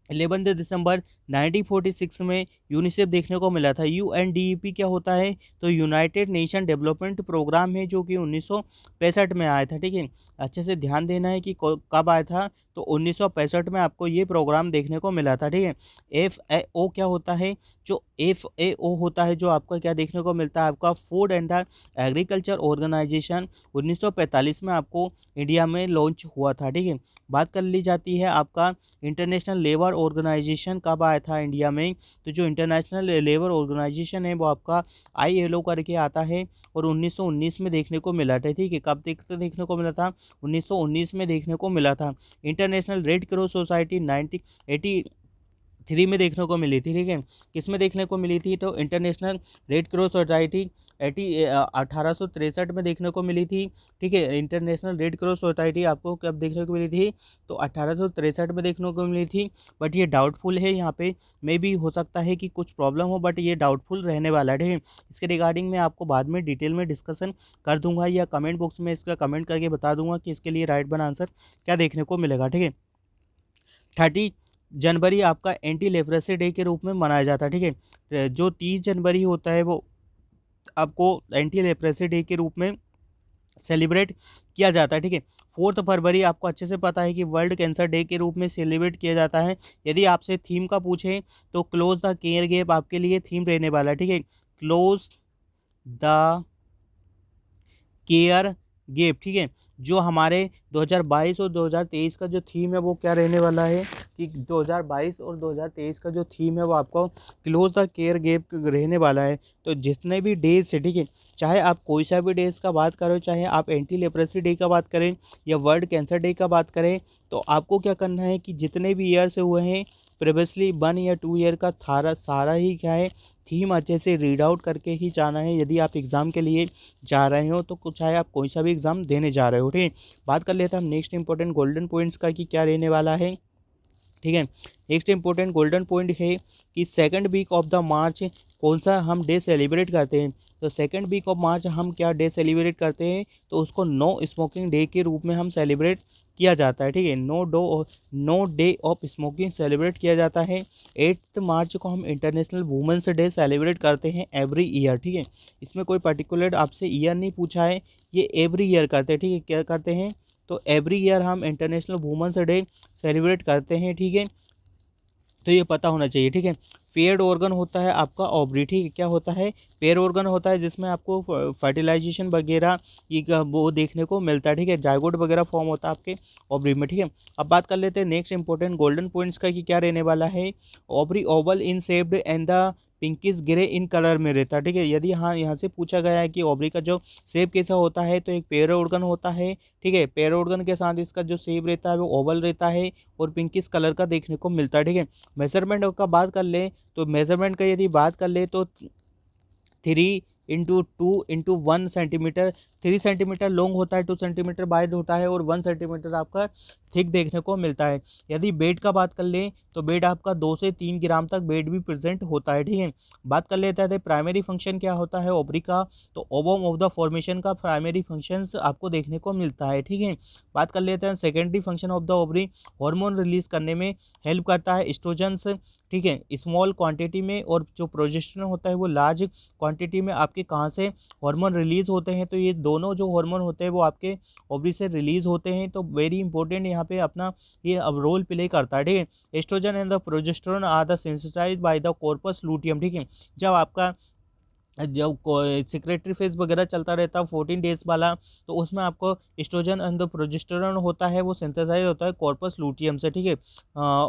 11 दिसंबर 1946 में यूनिसेफ देखने को मिला था। यूएनडीपी क्या होता है? तो यूनाइटेड नेशन डेवलपमेंट प्रोग्राम है, जो कि 1965 में आया था। ठीक है, अच्छे से ध्यान देना है कि कब आया था। तो 1965 में आपको ये प्रोग्राम देखने को मिला था। ठीक है, FAO क्या होता है? जो FAO होता है, जो आपका क्या देखने को मिलता है, आपका फूड एंड एग्रीकल्चर ऑर्गेनाइजेशन 1945 में आपको इंडिया में लॉन्च हुआ था। ठीक है, बात कर ली जाती है आपका इंटरनेशनल लेबर ऑर्गेनाइजेशन कब आया था इंडिया में? तो जो इंटरनेशनल लेबर ऑर्गेनाइजेशन है वो आपका ILO करके आता है, और 1919 में देखने को मिला था। ठीक है, कब देखने को मिला था? 1919 में देखने को मिला था। इंटरनेशनल रेड क्रॉस सोसाइटी 1983 में देखने को मिली थी। ठीक है, किस में देखने को मिली थी? तो इंटरनेशनल रेड क्रॉस सोसाइटी 1863 में देखने को मिली थी। ठीक है, इंटरनेशनल रेड क्रॉस सोसाइटी आपको कब देखने को मिली थी? तो 1863 में देखने को मिली थी। बट ये डाउटफुल है, यहाँ पे मे भी हो सकता है कि कुछ प्रॉब्लम हो, बट ये डाउटफुल रहने वाला है। इसके रिगार्डिंग मैं आपको बाद में डिटेल में डिस्कशन कर दूंगा, या कमेंट बॉक्स में इसका कमेंट करके बता दूंगा कि इसके लिए राइट बना आंसर क्या देखने को मिलेगा। ठीक है, 30 जनवरी आपका एंटी लेप्रेसी डे के रूप में मनाया जाता है। ठीक है, जो 30 जनवरी होता है वो आपको एंटी लेप्रेसी डे के रूप में सेलिब्रेट किया जाता है। ठीक है, 4 फरवरी आपको अच्छे से पता है कि वर्ल्ड कैंसर डे के रूप में सेलिब्रेट किया जाता है। यदि आपसे थीम का पूछे तो क्लोज द केयर गैप आपके लिए थीम रहने वाला है। ठीक है, क्लोज द केयर गैप। ठीक है, जो हमारे 2022 और 2023 का जो थीम है वो क्या रहने वाला है कि 2022 और 2023 का जो थीम है वो आपको क्लोज द केयर गैप रहने वाला है। तो जितने भी डेज है, ठीक है, चाहे आप कोई सा भी डेज का बात करो, चाहे आप एंटी लेप्रेसी डे का बात करें या वर्ल्ड कैंसर डे का बात करें, तो आपको क्या करना है कि जितने भी ईयर से हुए हैं प्रीवियसली 1 या 2 ईयर का थारा सारा ही क्या है थीम अच्छे से रीड आउट करके ही जाना है, यदि आप एग्ज़ाम के लिए जा रहे हो, तो कुछ चाहे आप कोई सा भी एग्ज़ाम देने जा रहे हो। ठीक है, बात कर लेते हैं हम नेक्स्ट इंपॉर्टेंट गोल्डन पॉइंट्स का कि क्या रहने वाला है। ठीक है, नेक्स्ट इंपॉर्टेंट गोल्डन पॉइंट है कि सेकंड वीक ऑफ द मार्च कौन सा हम डे सेलिब्रेट करते हैं? तो सेकंड वीक ऑफ मार्च हम क्या डे सेलिब्रेट करते हैं? तो उसको नो स्मोकिंग डे के रूप में हम सेलिब्रेट किया जाता है। ठीक है, no day of smoking celebrate किया जाता है। 8 मार्च को हम इंटरनेशनल वुमेंस डे सेलिब्रेट करते हैं एवरी ईयर। ठीक है, इसमें कोई पर्टिकुलर आपसे ईयर नहीं पूछा है, ये एवरी ईयर करते हैं। ठीक है, क्या करते हैं? तो एवरी ईयर हम इंटरनेशनल वुमेंस डे सेलिब्रेट करते हैं। ठीक है, तो ये पता होना चाहिए। ठीक है, पेयर्ड ऑर्गन होता है आपका ओवरी। ठीक है, क्या होता है? पेयर ऑर्गन होता है जिसमें आपको फर्टिलाइजेशन वगैरह वो देखने को मिलता है। ठीक है, जायगोट वगैरह फॉर्म होता है आपके ओवरी में। ठीक है, अब बात कर लेते हैं नेक्स्ट इंपॉर्टेंट गोल्डन पॉइंट्स का कि क्या रहने वाला है। Ovary oval in shaped and the pinkish grey in colour में रहता है। ठीक है, यदि हाँ यहाँ से पूछा गया है कि ओवरी का जो शेप कैसा होता है, तो एक पेयर ऑर्गन होता है। ठीक है, पेयर ऑर्गन के साथ इसका जो शेप रहता है वो ओवल रहता है और पिंकिश कलर का देखने को मिलता है। ठीक है, मेजरमेंट का बात कर ले तो मेजरमेंट का यदि बात कर ले तो 3 × 2 × 1 सेंटीमीटर, 3 सेंटीमीटर लॉन्ग होता है, 2 सेंटीमीटर वाइड होता है और 1 सेंटीमीटर आपका थिक देखने को मिलता है। यदि बेड का बात कर लें तो बेड आपका 2 से 3 ग्राम तक बेड भी प्रेजेंट होता है। ठीक है, बात कर लेते हैं प्राइमरी फंक्शन क्या होता है ओवरी का। तो ओवम ऑफ द फॉर्मेशन का प्राइमरी फंक्शंस आपको देखने को मिलता है। ठीक है, बात कर लेते हैं secondary function of the ovary, hormone release करने में हेल्प करता है एस्ट्रोजन्स। ठीक है, स्मॉल क्वांटिटी में, और जो प्रोजेस्टेरोन होता है वो लार्ज क्वांटिटी में आपके कहाँ से हार्मोन रिलीज होते हैं। तो ये दोनों जो हार्मोन होते हैं वो आपके ओवरी से रिलीज होते हैं। तो वेरी इंपॉर्टेंट यहाँ पे अपना ये अब रोल प्ले करता है। ठीक है, oestrogen and the progesterone are the sensitised by the corpus luteum. ठीक है, जब आपका जब सेक्रेटरी फेज वगैरह चलता रहता है 14 डेज वाला, तो उसमें आपको एस्ट्रोजन एंड प्रोजेस्टेरोन होता है वो सिंथेसाइज होता है कॉर्पस लूटियम से। ठीक है,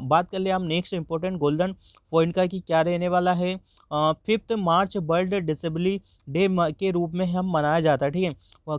बात कर ले हम नेक्स्ट इंपॉर्टेंट गोल्डन पॉइंट का कि क्या रहने वाला है। 5 मार्च वर्ल्ड डिसेबली डे के रूप में हम मनाया जाता है। ठीक है,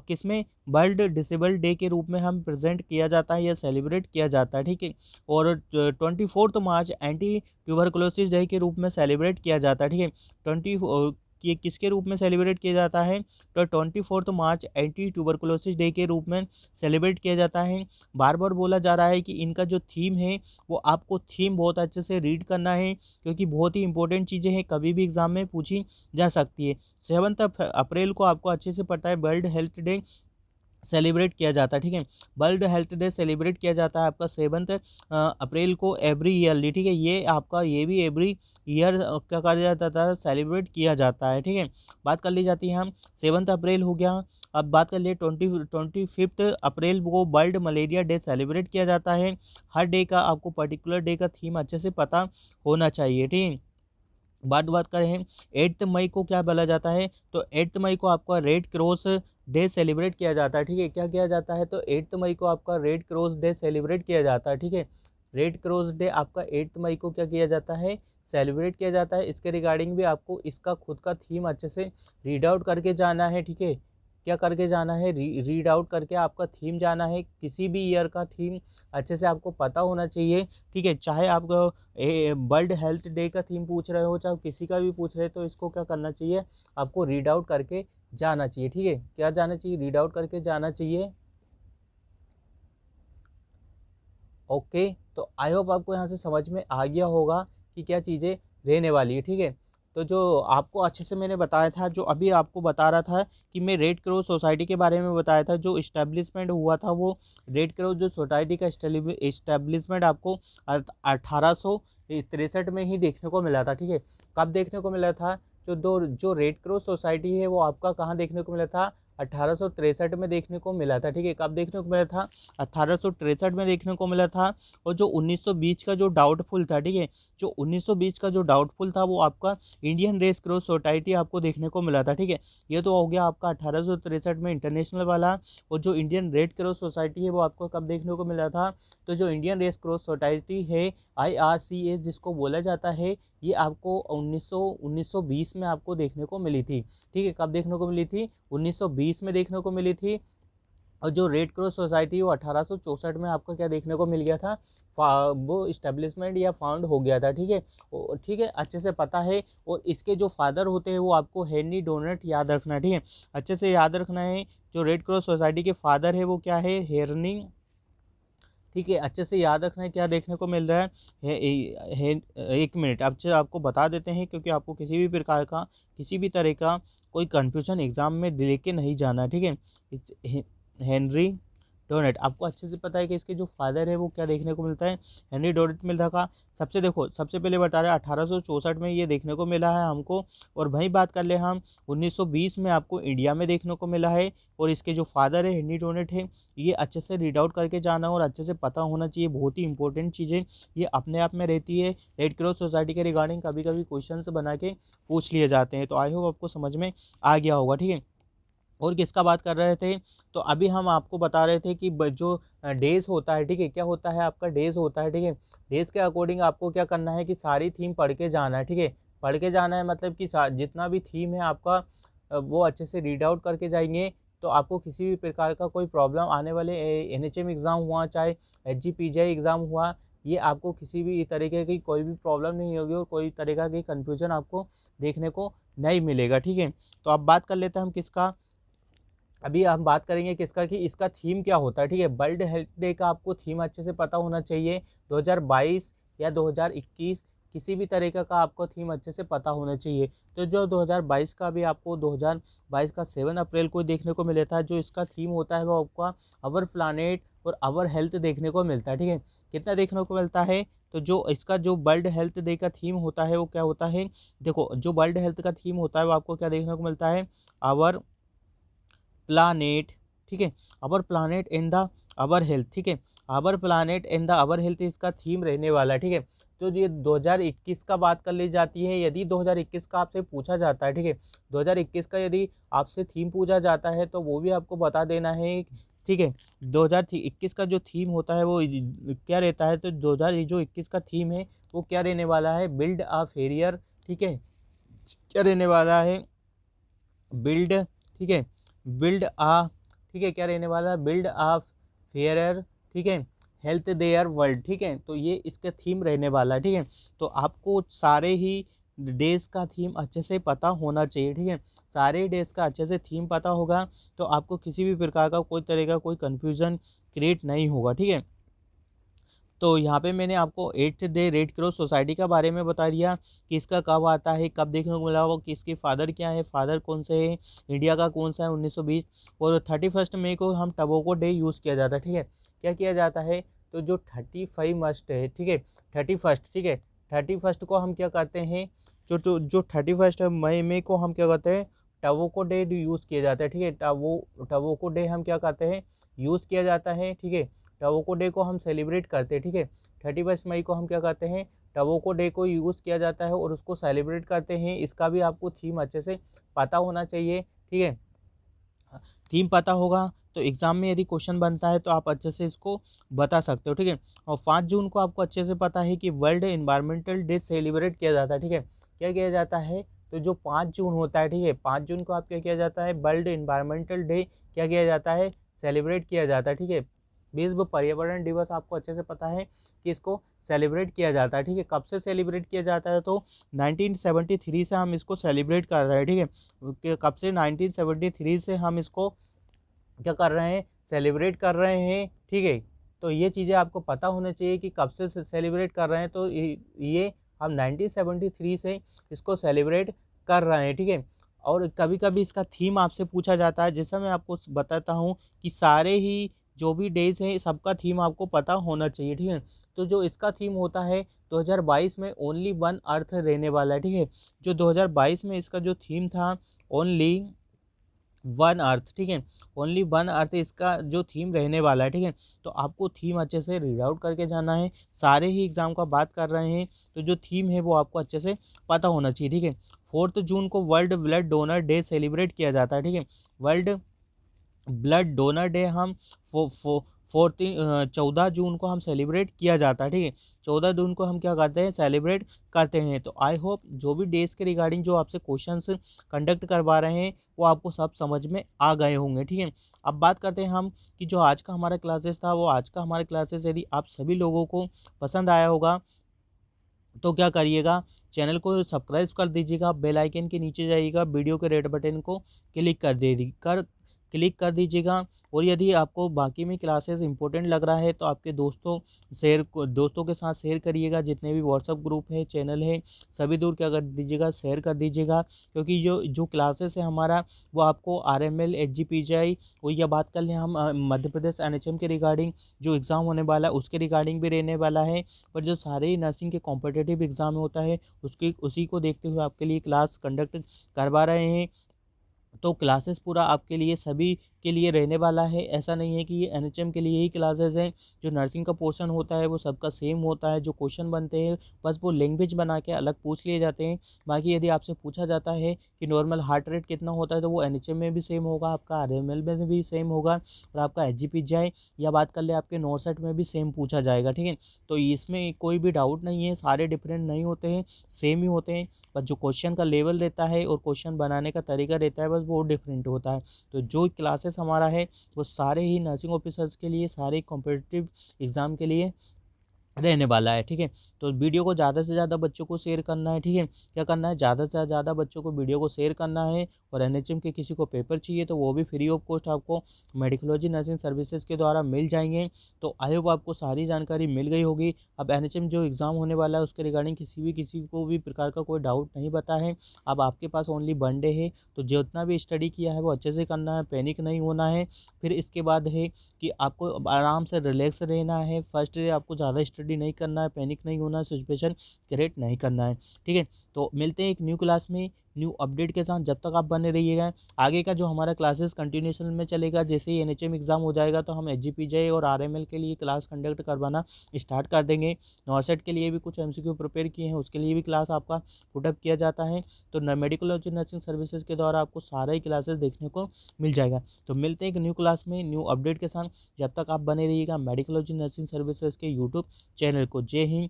किसमें? वर्ल्ड डिसेबल डे के रूप में हम प्रेजेंट किया जाता है या सेलिब्रेट किया जाता है। ठीक है, और 24 मार्च एंटी ट्यूबरकुलोसिस डे के रूप में सेलिब्रेट किया जाता है। ठीक है, 20 ये किसके रूप में सेलिब्रेट किया जाता है? तो 24 मार्च एंटी ट्यूबरकुलोसिस डे के रूप में सेलिब्रेट किया जाता है। बार बार बोला जा रहा है कि इनका जो थीम है वो आपको थीम बहुत अच्छे से रीड करना है, क्योंकि बहुत ही इंपॉर्टेंट चीज़ें हैं, कभी भी एग्जाम में पूछी जा सकती है। 7 अप्रैल को आपको अच्छे से पता है वर्ल्ड हेल्थ डे सेलिब्रेट किया जाता है, ठीक है। वर्ल्ड हेल्थ डे सेलिब्रेट किया जाता है आपका 7 अप्रैल को एवरी ईयरली, ठीक है। ये आपका ये भी एवरी ईयर क्या कहा जाता था, सेलिब्रेट किया जाता है, ठीक है। बात कर ली जाती है हम 7 अप्रैल हो गया। अब बात कर लिए 25 अप्रैल को वर्ल्ड मलेरिया डे सेलिब्रेट किया जाता है। हर डे का आपको पर्टिकुलर डे का थीम अच्छे से पता होना चाहिए, ठीक है। बात करें 8 मई को क्या बोला जाता है, तो 8 मई को आपका रेड क्रॉस डे सेलिब्रेट किया जाता है, ठीक है। क्या किया जाता है, तो 8 मई को आपका रेड क्रॉस डे सेलिब्रेट किया जाता है, ठीक है। रेड क्रॉस डे आपका 8 मई को क्या किया जाता है, सेलिब्रेट किया जाता है। इसके रिगार्डिंग भी आपको इसका खुद का थीम अच्छे से रीड आउट करके जाना है, ठीक है। क्या करके जाना है, रीड आउट करके आपका थीम जाना है। किसी भी ईयर का थीम अच्छे से आपको पता होना चाहिए, ठीक है। चाहे आप वर्ल्ड हेल्थ डे का थीम पूछ रहे हो, चाहे किसी का भी पूछ रहे हो, तो इसको क्या करना चाहिए, आपको रीड आउट करके जाना चाहिए, ठीक है। क्या जाना चाहिए, रीड आउट करके जाना चाहिए। ओके, तो आई होप आपको यहाँ से समझ में आ गया होगा कि क्या चीज़ें रहने वाली है, ठीक है। तो जो आपको अच्छे से मैंने बताया था, जो अभी आपको बता रहा था कि मैं रेड क्रॉस सोसाइटी के बारे में बताया था, जो इस्टेब्लिशमेंट हुआ था वो रेड क्रॉस जो सोसाइटी का इस्टेब्लिशमेंट आपको 1863 में ही देखने को मिला था, ठीक है। कब देखने को मिला था, जो रेड क्रॉस सोसाइटी है वो आपका कहाँ देखने को मिला था, 1863 में देखने को मिला था, ठीक है। कब देखने को मिला था, 1863 में देखने को मिला था। और जो 1920 का जो डाउटफुल था, ठीक है, जो 1920 का जो डाउटफुल था वो आपका इंडियन रेस क्रॉस सोसाइटी आपको देखने को मिला था, ठीक है। ये तो हो गया आपका 1863 में इंटरनेशनल वाला। और जो इंडियन रेड क्रॉस सोसाइटी है वो आपको कब देखने को मिला था, तो जो इंडियन रेस क्रॉस सोसाइटी है IRCS जिसको बोला जाता है, ये आपको 1920 में आपको देखने को मिली थी, ठीक है। कब देखने को मिली थी, 1920 में देखने को मिली थी। और जो रेड क्रॉस सोसाइटी वो 1864 में आपको क्या देखने को मिल गया था, वो इस्टेब्लिशमेंट या फाउंड हो गया था, ठीक है। ठीक है, अच्छे से पता है। और इसके जो फादर होते हैं वो आपको हेनरी डोनेट याद रखना है, ठीक है। अच्छे से याद रखना है, जो रेड क्रॉस सोसाइटी के फादर है वो क्या है, हेनरी, ठीक है। अच्छे से याद रखना है, क्या देखने को मिल रहा है, एक मिनट अच्छे आपको बता देते हैं, क्योंकि आपको किसी भी प्रकार का किसी भी तरह का कोई कन्फ्यूजन एग्जाम में लेके नहीं जाना, ठीक है। हेनरी डोनेट, आपको अच्छे से पता है कि इसके जो फादर है वो क्या देखने को मिलता है, हेनरी डोनेट मिलता था। सबसे पहले बता रहे हैं 1864 में ये देखने को मिला है हमको। और वहीं बात कर ले हम 1920 में आपको इंडिया में देखने को मिला है। और इसके जो फादर है हेनरी डोनेट है, ये अच्छे से रीड आउट करके जाना और अच्छे से पता होना चाहिए, बहुत ही इंपॉर्टेंट चीज़ें ये अपने आप में रहती है। रेड क्रॉस सोसाइटी के रिगार्डिंग कभी कभी क्वेश्चंस बना के पूछ लिए जाते हैं, तो आई होप आपको समझ में आ गया होगा, ठीक है। और किसका बात कर रहे थे, तो अभी हम आपको बता रहे थे कि जो डेज होता है, ठीक है, क्या होता है आपका डेज होता है, ठीक है। डेज के अकॉर्डिंग आपको क्या करना है कि सारी थीम पढ़ के जाना है, ठीक है। पढ़ के जाना है मतलब कि जितना भी थीम है आपका वो अच्छे से रीड आउट करके जाएंगे, तो आपको किसी भी प्रकार का कोई प्रॉब्लम आने वाले NHM एग्ज़ाम हुआ, चाहे HGPGI एग्ज़ाम हुआ, ये आपको किसी भी तरीके की कोई भी प्रॉब्लम नहीं होगी और कोई तरीका की कन्फ्यूजन आपको देखने को नहीं मिलेगा, ठीक है। तो अब बात कर लेते हैं हम किसका, अभी हम बात करेंगे किसका, कि इसका थीम क्या होता है, ठीक है। वर्ल्ड हेल्थ डे का आपको थीम अच्छे से पता होना चाहिए। 2022 या 2021 किसी भी तरीके का आपको थीम अच्छे से पता होना चाहिए। तो जो 2022 का भी आपको 2022 का 7 अप्रैल को देखने को मिला था, जो इसका थीम होता है वो आपका अवर प्लानेट और अवर हेल्थ देखने को मिलता है, ठीक है। कितना देखने को मिलता है, तो जो इसका जो वर्ल्ड हेल्थ डे का थीम होता है वो क्या होता है, देखो जो वर्ल्ड हेल्थ का थीम होता है वो आपको क्या देखने को मिलता है, आवर प्लानेट, ठीक है। Our planet in the our health, ठीक है। Our planet in the our health इसका थीम रहने वाला है, ठीक है। तो ये 2021 का बात कर ली जाती है, यदि 2021 का आपसे पूछा जाता है, ठीक है, 2021 का यदि आपसे थीम पूछा जाता है तो वो भी आपको बता देना है, ठीक है। 2021 का जो थीम होता है वो क्या रहता है, तो 2021 का थीम है वो क्या रहने वाला है, बिल्ड अ फेरियर, ठीक है। क्या रहने वाला है, बिल्ड, ठीक है, बिल्ड आ, ठीक है, क्या रहने वाला है, बिल्ड आ फेयरर, ठीक है, हेल्थ देयर वर्ल्ड, ठीक है। तो ये इसका थीम रहने वाला है, ठीक है। तो आपको सारे ही डेज का थीम अच्छे से पता होना चाहिए, ठीक है। सारे डेज का अच्छे से थीम पता होगा तो आपको किसी भी प्रकार का कोई तरह का कोई कन्फ्यूज़न क्रिएट नहीं होगा, ठीक है। तो यहाँ पे मैंने आपको 8th day red cross society के बारे में बता दिया कि इसका कब आता है, कब देखने को मिला, वो कि इसके फादर क्या है, फादर कौन से है, इंडिया का कौन सा है 1920। और 31 मई को हम टबोको डे यूज़ किया जाता है, ठीक है। क्या किया जाता है, तो जो 35 मस्ट है, ठीक है, 31, ठीक है, 31 को हम क्या कहते हैं, जो 31 मई को हम क्या कहते हैं, टबोको डे यूज़ किया जाता है, ठीक है। टबोको डे हम क्या कहते हैं, यूज़ किया जाता है, ठीक है। टबोको डे को हम सेलिब्रेट करते हैं, ठीक है। 31 मई को हम क्या कहते हैं, टबोको डे को यूज़ किया जाता है और उसको सेलिब्रेट करते हैं। इसका भी आपको थीम अच्छे से पता होना चाहिए, ठीक है। थीम पता होगा तो एग्ज़ाम में यदि क्वेश्चन बनता है तो आप अच्छे से इसको बता सकते हो, ठीक है। और 5 जून को आपको अच्छे से पता है कि वर्ल्ड एनवायरमेंटल डे सेलिब्रेट किया जाता है, ठीक है। क्या किया जाता है, तो जो 5 जून होता है, ठीक है, 5 जून को आप क्या किया जाता है, वर्ल्ड एनवायरमेंटल डे क्या किया जाता है, सेलिब्रेट किया जाता है, ठीक है। विश्व पर्यावरण दिवस आपको अच्छे से पता है कि इसको सेलिब्रेट किया जाता है, ठीक है। कब से सेलिब्रेट किया जाता है, तो 1973 से हम इसको सेलिब्रेट कर रहे हैं, ठीक है। कब से, 1973 से हम इसको क्या कर रहे हैं, सेलिब्रेट कर रहे हैं, ठीक है। तो ये चीज़ें आपको पता होना चाहिए कि कब से सेलिब्रेट कर रहे हैं, तो ये हम 1973 से इसको सेलिब्रेट कर रहे हैं, ठीक है। और कभी-कभी इसका थीम आपसे पूछा जाता है, जैसा मैं आपको बताता हूँ कि सारे ही जो भी डेज़ हैं सबका थीम आपको पता होना चाहिए, ठीक है। तो जो इसका थीम होता है 2022 में ओनली वन अर्थ रहने वाला है, ठीक है। जो 2022 में इसका जो थीम था ओनली वन अर्थ, ठीक है, ओनली वन अर्थ इसका जो थीम रहने वाला है, ठीक है। तो आपको थीम अच्छे से रीड आउट करके जाना है, सारे ही एग्जाम का बात कर रहे हैं तो जो थीम है वो आपको अच्छे से पता होना चाहिए, ठीक है। 4 जून को world blood donor day celebrate किया जाता है, ठीक है। वर्ल्ड ब्लड डोनर डे हम फो फो 14 जून को हम सेलिब्रेट किया जाता है, ठीक है। 14 जून को हम क्या करते हैं, सेलिब्रेट करते हैं। तो आई होप जो भी डेज के रिगार्डिंग जो आपसे क्वेश्चंस कंडक्ट करवा रहे हैं वो आपको सब समझ में आ गए होंगे, ठीक है। अब बात करते हैं हम कि जो आज का हमारा क्लासेस था, वो आज का हमारा क्लासेस यदि आप सभी लोगों को पसंद आया होगा तो क्या करिएगा, चैनल को सब्सक्राइब कर दीजिएगा, बेल आइकन के नीचे जाइएगा, वीडियो के रेड बटन को क्लिक क्लिक कर दीजिएगा। और यदि आपको बाकी में क्लासेस इंपॉर्टेंट लग रहा है तो आपके दोस्तों के साथ शेयर करिएगा, जितने भी व्हाट्सअप ग्रुप है, चैनल है, सभी दूर क्या कर दीजिएगा, शेयर कर दीजिएगा। क्योंकि जो जो क्लासेस है हमारा वो आपको RML HGPGI, और यह बात कर लें हम मध्य प्रदेश NHM के रिगार्डिंग जो एग्ज़ाम होने वाला है उसके रिगार्डिंग भी रहने वाला है। पर जो सारे ही नर्सिंग के कॉम्पिटिटिव एग्ज़ाम होता है उसी को देखते हुए आपके लिए क्लास कंडक्ट करवा रहे हैं। तो क्लासेस पूरा आपके लिए सभी के लिए रहने वाला है, ऐसा नहीं है कि ये NHM के लिए ही क्लासेस हैं। जो नर्सिंग का पोर्शन होता है वो सबका सेम होता है, जो क्वेश्चन बनते हैं बस वो लैंग्वेज बना के अलग पूछ लिए जाते हैं। बाकी यदि आपसे पूछा जाता है कि नॉर्मल हार्ट रेट कितना होता है तो वो NHM में भी सेम होगा, आपका RML में भी सेम होगा, और आपका HGPGI या बात कर ले आपके नॉर्सेट में भी सेम पूछा जाएगा, ठीक है। तो इसमें कोई भी डाउट नहीं है, सारे डिफरेंट नहीं होते हैं, सेम ही होते हैं। बस जो क्वेश्चन का लेवल रहता है और क्वेश्चन बनाने का तरीका रहता है बस वो डिफरेंट होता है। तो जो क्लासेस हमारा है वो सारे ही नर्सिंग ऑफिसर्स के लिए, सारे कॉम्पिटिटिव एग्ज़ाम के लिए रहने वाला है, ठीक है। तो वीडियो को ज़्यादा से ज़्यादा बच्चों को शेयर करना है, ठीक है। क्या करना है, ज़्यादा से ज़्यादा बच्चों को वीडियो को शेयर करना है। और NHM के किसी को पेपर चाहिए तो वो भी फ्री ऑफ कॉस्ट आपको मेडिकोलॉजी नर्सिंग सर्विसेज के द्वारा मिल जाएंगे। तो आई होप आपको सारी जानकारी मिल गई होगी। अब NHM जो एग्ज़ाम होने वाला है उसके रिगार्डिंग किसी को भी प्रकार का कोई डाउट नहीं बता है। अब आपके पास ओनली वन डे है, तो जितना भी स्टडी किया है वो अच्छे से करना है, पैनिक नहीं होना है। फिर इसके बाद है कि आपको आराम से रिलैक्स रहना है। फर्स्ट डे आपको ज़्यादा स्टडी नहीं करना है, पैनिक नहीं होना है, सिचुएशन क्रिएट नहीं करना है, ठीक है। तो मिलते हैं एक न्यू क्लास में न्यू अपडेट के साथ, जब तक आप बने रहिएगा। आगे का जो हमारा क्लासेस कंटिन्यूशन में चलेगा, जैसे ही NHM एग्ज़ाम हो जाएगा तो हम HGPGI और RML के लिए क्लास कंडक्ट करवाना स्टार्ट कर देंगे। नॉर्सेट के लिए भी कुछ MCQ प्रिपेयर किए हैं, उसके लिए भी क्लास आपका पुटअप किया जाता है। तो मेडिकोलॉजी नर्सिंग सर्विसेज के द्वारा आपको सारा ही क्लासेस देखने को मिल जाएगा। तो मिलते हैं एक न्यू क्लास में न्यू अपडेट के साथ, जब तक आप बने रहिएगा मेडिकोलॉजी नर्सिंग सर्विसेज के यूट्यूब चैनल को। जय हिंद,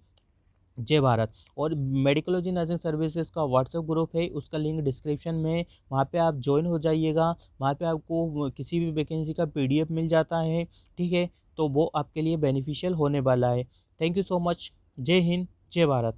जय भारत। और मेडिकोलॉजी नर्सिंग सर्विसेज का व्हाट्सएप ग्रुप है, उसका लिंक डिस्क्रिप्शन में, वहाँ पे आप ज्वाइन हो जाइएगा। वहाँ पे आपको किसी भी वैकेंसी का PDF मिल जाता है, ठीक है। तो वो आपके लिए बेनिफिशियल होने वाला है। Thank you so much. जय हिंद, जय भारत।